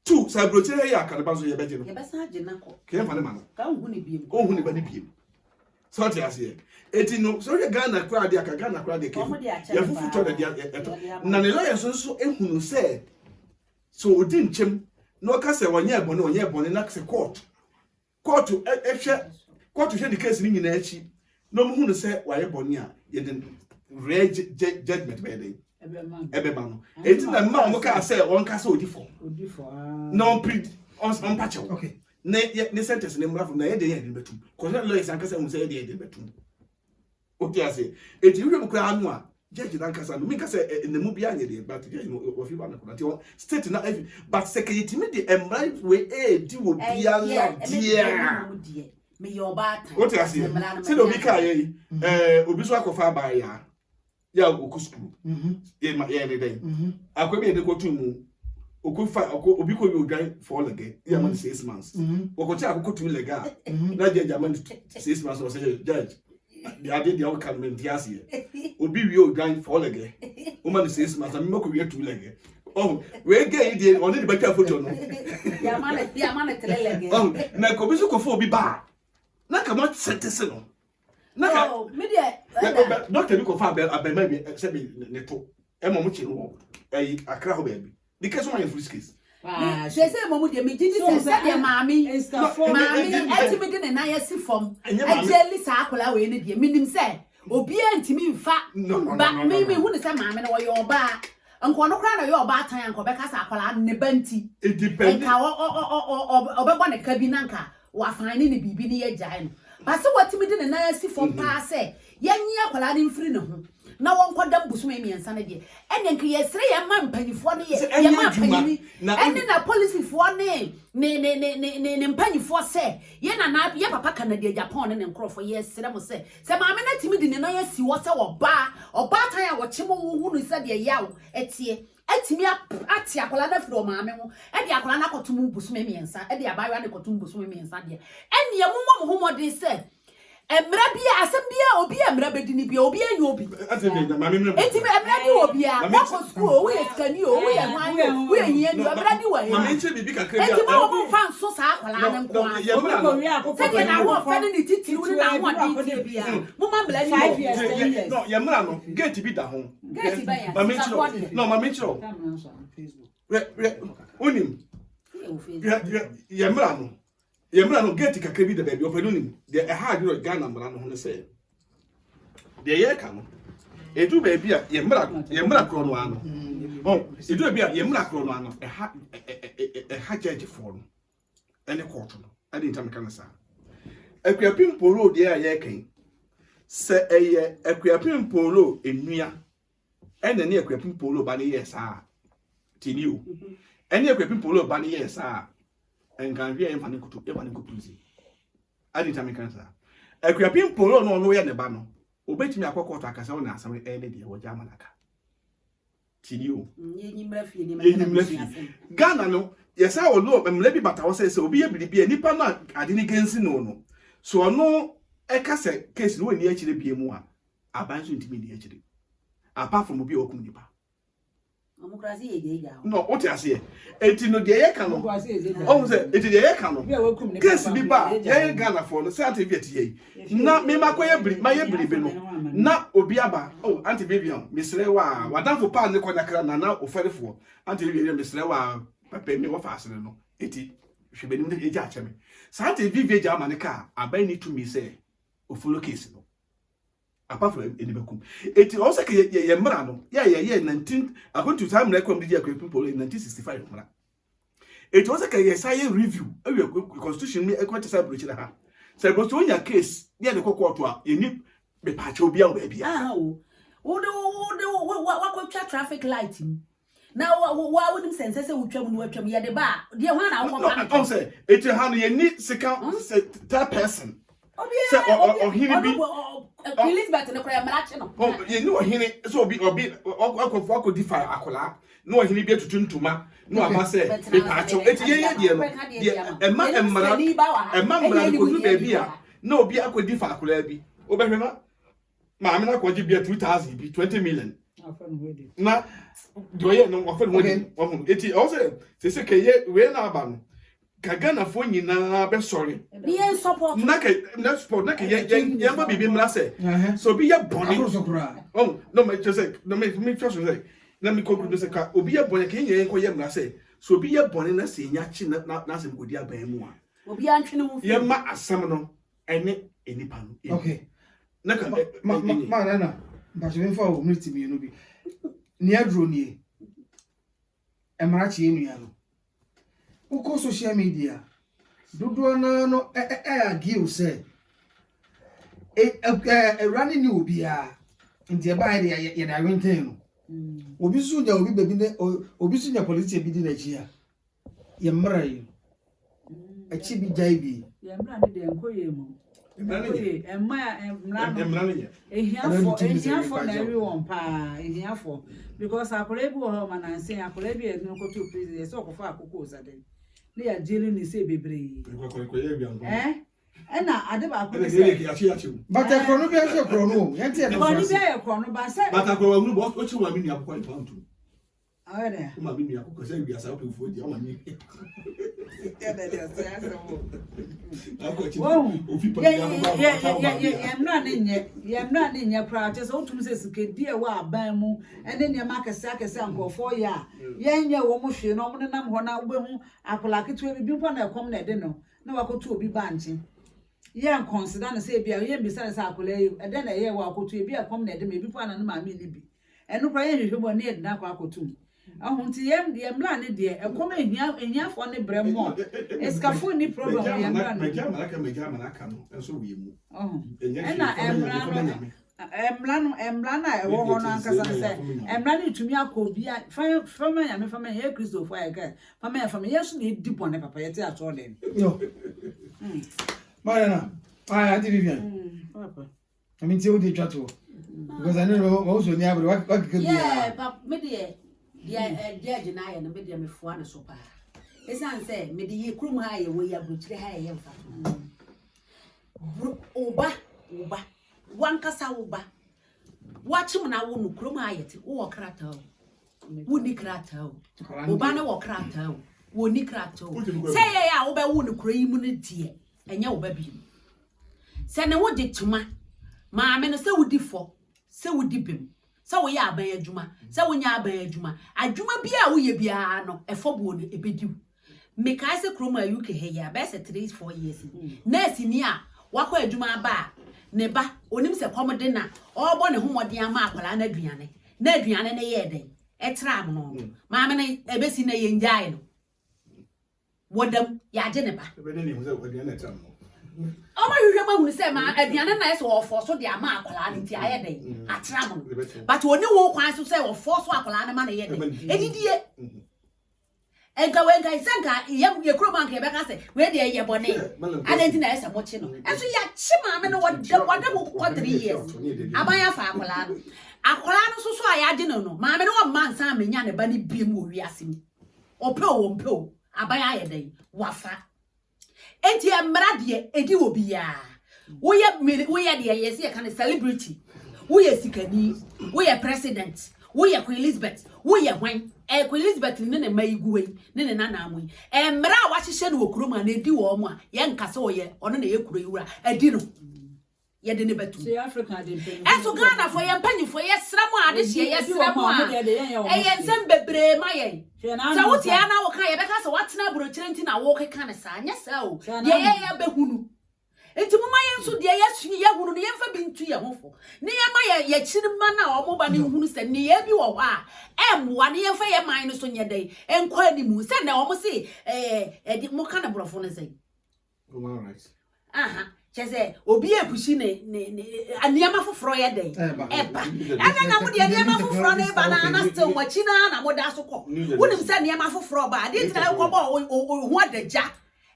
2 Sabrotia Calabazo Yabajin. Yabasa Jenako. Came for the man. Come who be. Oh, who never be. So I say, 18 so your Ghana crowd, the Ghana crowd, the came. You have to the Nanelaya so who said. So didn't chim no cassa 1 year, but no year, but in a court. Court to the case in Echi. No who say, why a bonia, you didn't. Rare judgment by Ebebano. It's the man who can say one castle different. No pre on patch. Okay. Ne sentence name from the head in between. Because lawyers and Cassan say the head between. Okay, I say, if you look at Anua, Judge Lancasa, make us in the movie, but you know, if you want to state not every but security and right way a do be a dear. Me your bad. What I say? Say no be kai Obiswa kofa ba ya oku school ye any day akwabi de ko tumu oku fa obi ko bi ogan for lege ya man 6 months okochi akoko tu lega na judge man 6 months o say judge the idea the outcome in the asia obi wi ogan for lege o man 6 months am mako wi tu lege oh we get dey on the better photo no ya man tele lege oh na ko bi so ko fo obi ba na ka mo sentence no na oh me dey doctor ko fa abema bi se bi ne to e mo chi no akra ho ba bi because one free case se se mo dey me gidi se dey maami etimi dey na ya si fom ajeli sa akola we ne dey minim se obi antimi mfa ba me hu ne se maami na wo yo ba nko no kra na yo ba tan anko be ka sa akola ne banti it depends nka obegbo ne ka bi na nka wa fane ne bibi ne ye jai no ba se watimi dey na ya si fom pa se yanyi akola ne mfiri ne ho na won kwadam busum emiensa ne de ene nke yesre ye ma mpanyifo ne ye ma mpanyini ene na police fo ne mpanyifo se ye na ye papa Canada Japan ne nkrofo yesre mo se maame na timi di ne na yesi wo se oba tan ya wo chemo wo hunu se de yawo etie atimi ati akola na firo maame ho e de akola na kotum busum emiensa e de abawa ne kotum busum emiensa de ene ye mo homode se emra bia asem bia obi emra bedini bia obi enyo obi enti emra di obi a na ko school we skani o we enwan we enye ni emra di wa ya mama nche bibi kakra bia enti mo mo fa nso sa akwala na nko a se na wo fa ni titi wi na wo di bia mo ma bla ni 5 years 10 years no ye mra no gate bi da ho gate ba ya mama nche no mama nche Facebook unim ye mra no ye mra no gate kakra bi da ba bi openu nim de e ha adwo Ghana mra no ho ne se de ye ka no edu ba bi a ye mra kro no ano oh edu ba bi a ye mra kro no ano e ha judge for no ene court no ade ntam kan sa akuapim polo de a ye kan se eye akuapim polo enua ene ne akuapim polo ba ne ye sa tini o ene akuapim polo ba ne ye sa enkan wi emfa ne kutu e ba ne kutuzi adi tamika sa akuapim polo no ye ne ba no obetimi akokọ to akasa na asam e ne de wo jama naka tini o yenyi mra fie ni ma Ghana no yesa wo lo mle bi bata wo se obi ye biribi nipa na ade ni gensi no so no e ka se case no ni akire bie mu a abanso ntimi ni akire apart from obi okum nipa Omokrasi ejeja. No, what you say? Eti no de ye kan no. Oh say eti de ye kan no. Case bi ba ye Ghana for no say anti bi eti ye. Na me makoye bri, ma ye bri bi no. Na obi aba. Oh, Auntie Vivian, misre wa. Wadan for pa ne konya kra na oferefo. Auntie Vivian misre wa papa mi wo fa asene no. Eti hwebe nim de eja ache me. Sa Auntie Vivian ja ma ne ka abai ni to me say ofolo case no. Apart from anybekum. It also ye mrano. Yeah, 19 according to time record media people in 1965 mra. It also say review. Constitution me equal to celebrate ha. Say but when your case near the court to you need be patch obi an baby. Ah oh. What traffic lighting. Now why would him sense say we twam ye the bar. Dear one I say it han ye need second third person. Say or he be Elizabeth no kra marache no. Oh, you know hini so obi akofo defy akola. No hini be tutuntuma. No ama say be pacho. Eti ye de no. Emma emra ko du baby a. No obi akodi fa akola bi. Obehwe no. Ma me na ko gi bi 2000 bi 20 million. Na do ye no offer no. Eti also say ke we na aba no. Kagana fo nyina be sorry. Be support. Na support na ye ma bibi mra say. So be ye boni. Oh, no me just say, no me trust say. Na me conclude say ka obi ye boni ke ye enko ye mra say. So be ye boni na say nya chi na say godi aban mu a. Obi antwe no mu. Ye ma asam no ene enipa no. Okay. Na ka ma na ba se mfa o mriti mi no bi. Ni adro ni. Emra chi enua no. Uko social media dodo na no give say running ni obi a nti e ba ye da wenten no obi su nya obi bebi ne obi su nya police bi di na chi a ye mra yi a chi bi jai bi ye mra ni de enkoye mu ehiafo na everyone pa ehiafo because akole bi wo ho ma na nse akole bi e no ko to president so okofo akoko osade ne ya jeli ni se bebre na ade ba ko se but e krono bi e krono yente e no ko ni bi e krono ba se but akoro wa mu bo o chi wa mi ni akoko pound awere o ma mi ni akoko se bi asa o pe fo di o ma mi yemra ne nye practice otum se sikedi e wa aban mu ene ne makese akese ankofo ya yenye wo mo hwe no mo nam ho na obehu akola ketu bi mpo na ekom na de no na wakotu obi banchi yen consider na se bia yen bisa se akola e de na ye wa akotu bi ekom na de me bi po na ma me ni bi eno kwa yen hwehwe mo ne de na kwa akotu ahunti yemla ne de ekom ehiafo ne bremo eskafo ni problem yemla ne meja manaka no enso wi mu ena emla na ewo ho na nkasa se emla ne tumi akobia fama ya me fama ye Christopher ya fama ya fama yesu ne di bone papa yete ato den yo Mariana Auntie Vivian papa I mean ti o di twato because I know what so near what could be yeah papa me de judge na ya no me de me fo na so pa esan say me de ye krum ha ye wo ya bruchire ha ye mfa oba wankasa oba wachim na wo no krum ha ye ti wo krata wo ni krata oba na wo krata wo ni krata say ya wo be wo no kro yi mu ne die enya wo ba bi se ne wo de tuma ma me no se wo di fo se wo di bem se wo ya aban adwuma se wo nya aban adwuma bia wo ye bia no efo bo no ebedi me kai se kroma UK he ya be se 3-4 years nurse ni a wakọ adwuma ba ne ba onim se komode na obo ne homode ama akwala na aduane ne ye den etra am no ma me ne ebesi na ye njai no wodam ya je ne ba ebe ne ho se aduane etra no Oma hwehwe ma hunu se ma aduane na eso ofo so de ama akwala ne ti aye den atra am no but oni wo kwan so se ofo so akwala ne ma na ye den edidie enka isanka ye kroman ke be ka se we de ye bone adenti na esa mochi no enso ya chi ma me no wode ko 3 years abanya fa akwala no so aya de no ma me no ma nsa amenya ne ba ne biem wo wiase mi ope abanya ye den wafa enti emra de edi obi ya wo ye de ye se kan celebrity wo ye sikani wo ye president Wo ye Queen Elizabeth, wo ye hwan? Queen Elizabeth ne ne maiguwe, ne nana amu. Mra wa hihye no kuroma na edi wo mo a, ye nkase wo ye, ono na ye kuro yiwura, adi no. Ye de ne betu. See Africa dey pen. Eso Ghana for ye mpanyifo ye sram ade hye ye sram a. Ensem bebre ma ye. Sa wo tia na wo kan ye beka se watena burokyere nti na wo keka ne sa, anya sa o. Ye behunu. Enti mama ye nso de ye hunu ne ye mfa bintu ye hofo. Ne ye ma ye kyirima na o moba ne hunu se ne ye bi wo ho a. Emwa ne ye mfa ye man no so nye dai. Enko animu se na o mo se mo ka na brofo ne se. All right. Aha. Chese obi epushi ne aniama foforo ye den eba ana na mo de aniama foforo ne ba na still wachi na mo da so ko wonim se aniama foforo ba de tira ko ba ho adagya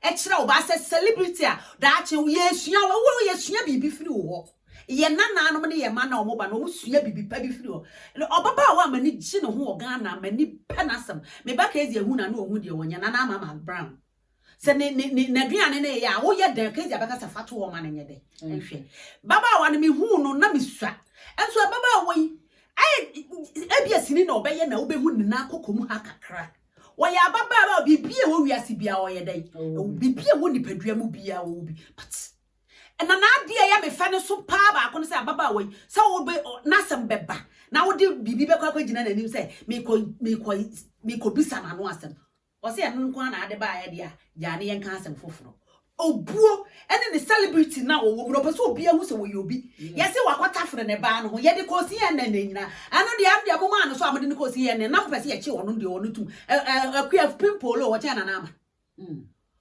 e kire o ba se celebrity a da che ye sua wo ye sua bibi firi wo ye nana no ne ye ma na o mo ba no mo sua bibi pa bi firi wo obaba wa mani gi ne ho Ghana mani penasem me ba ka ezi ehu na no ohu de wonya na na mama brown se ne duane ne ya wo ye den kezi abeka safato wo ma ne nyede ehwe baba wa ne me hu no na mesua enso baba wo yi ai ebia sini na obeye na obehu ne na kokomu ha kakra wo ya baba ba bibie wo wiase bia wo ye den bibie wo nipadua mu bia wo bi but na ade ya me fa ne so pa ba ko ne se baba wo yi se wo be na sem beba na wo de bibi be kwa gina na nim se me ko bisa na no asem Ose anu nko na ade ba ya dia ja ne yen kan asem foforo obuo ene ne celebrity na wo wo pese obi ahu se wo yobi yesi wakwata fere ne ba no ho ye de kosi yen na nyina anu de am de mo anu so amde ne kosi yen na pese ye chi wono de wono tu akua pimpolo wo cha na na ama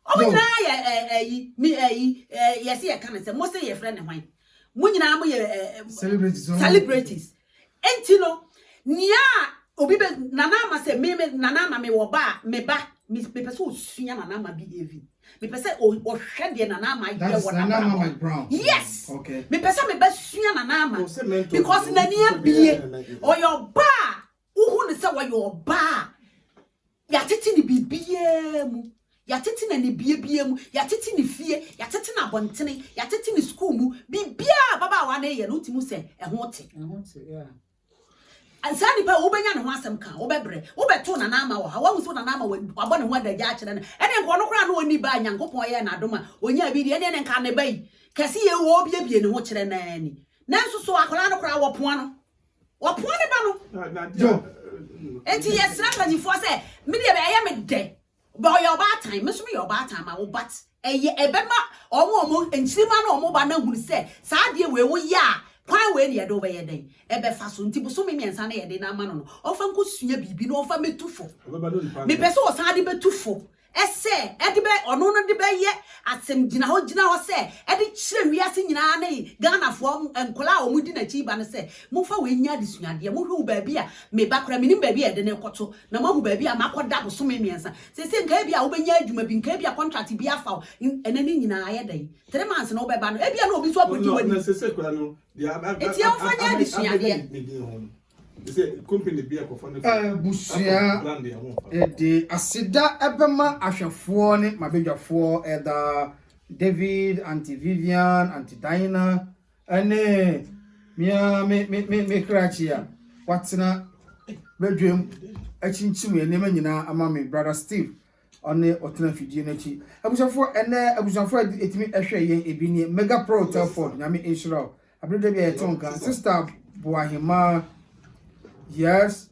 o nyina ye yesi ye kan se mo se ye fere ne hwan mo nyina mo ye celebrities entino nia obi be nana ama se me nana ama me wo ba me pese osua nana ama behavior me pese o hwe de nana ama ye wo nana ama brown yes okay me pese me be sua nana ama because nani abie o your ba uhu ne se wo your ba ya tete ni bibie mu ya tete na ni bie mu ya tete ni fie ya tete na bontene ya tete ni school mu bibia baba wa na ye no timu se ehwo te yeah. Ansani pa ubenya ne ho asem kan obebre obeto na na ama wo ha wo so na na ama wo abo ne ho adagya a kire ne ene nko no kra na oni ba nyankopon ye na adoma onya bi de ene nka ne bai kase ye wo bie ne ho kire na ani na nso so akola no kra wo poa ne ba no enti ye sra panifo se me de be ye me de ba yo ba time me so me yo ba time ma wo but eye ebema omo enchirima na omo ba na huru se saa de we wo ya kwan we ne do be ye den ebe fa so nti buso me miensa na ye de na ama no ofa nko sua bibi no ofa metufo me pese o sa de betufo ese ede be ono no de be ye asem gina ho se ede kire wiase nyina na yi Ghana fo enkola o mudi na chi ba ne se mo fa we nya de suade mo hwe ba bi a me ba kora minim ba bi e de ne koto na mo hu ba bi a makoda buso me miensa se nka bi a wo benya adwuma bi nka bi a contract bi afa enani nyina aye dai 3 months na wo ba no e bi a na obi so apodi wani na se kora no eti am fa nya de suade Ese company bi akofo ne busia de asida ebema ahwefo ne mabedwafo eda David, Auntie Vivian, Auntie Diana ene mia me krachia watina bedwem achinchim ye nema nyina ama me brother Steve one otena fidie nachi abusafo ene abusafo etimi ehwe yen ebini Mega Pro Telford nyame insura abrede bia etonka sister Boahima. Yes,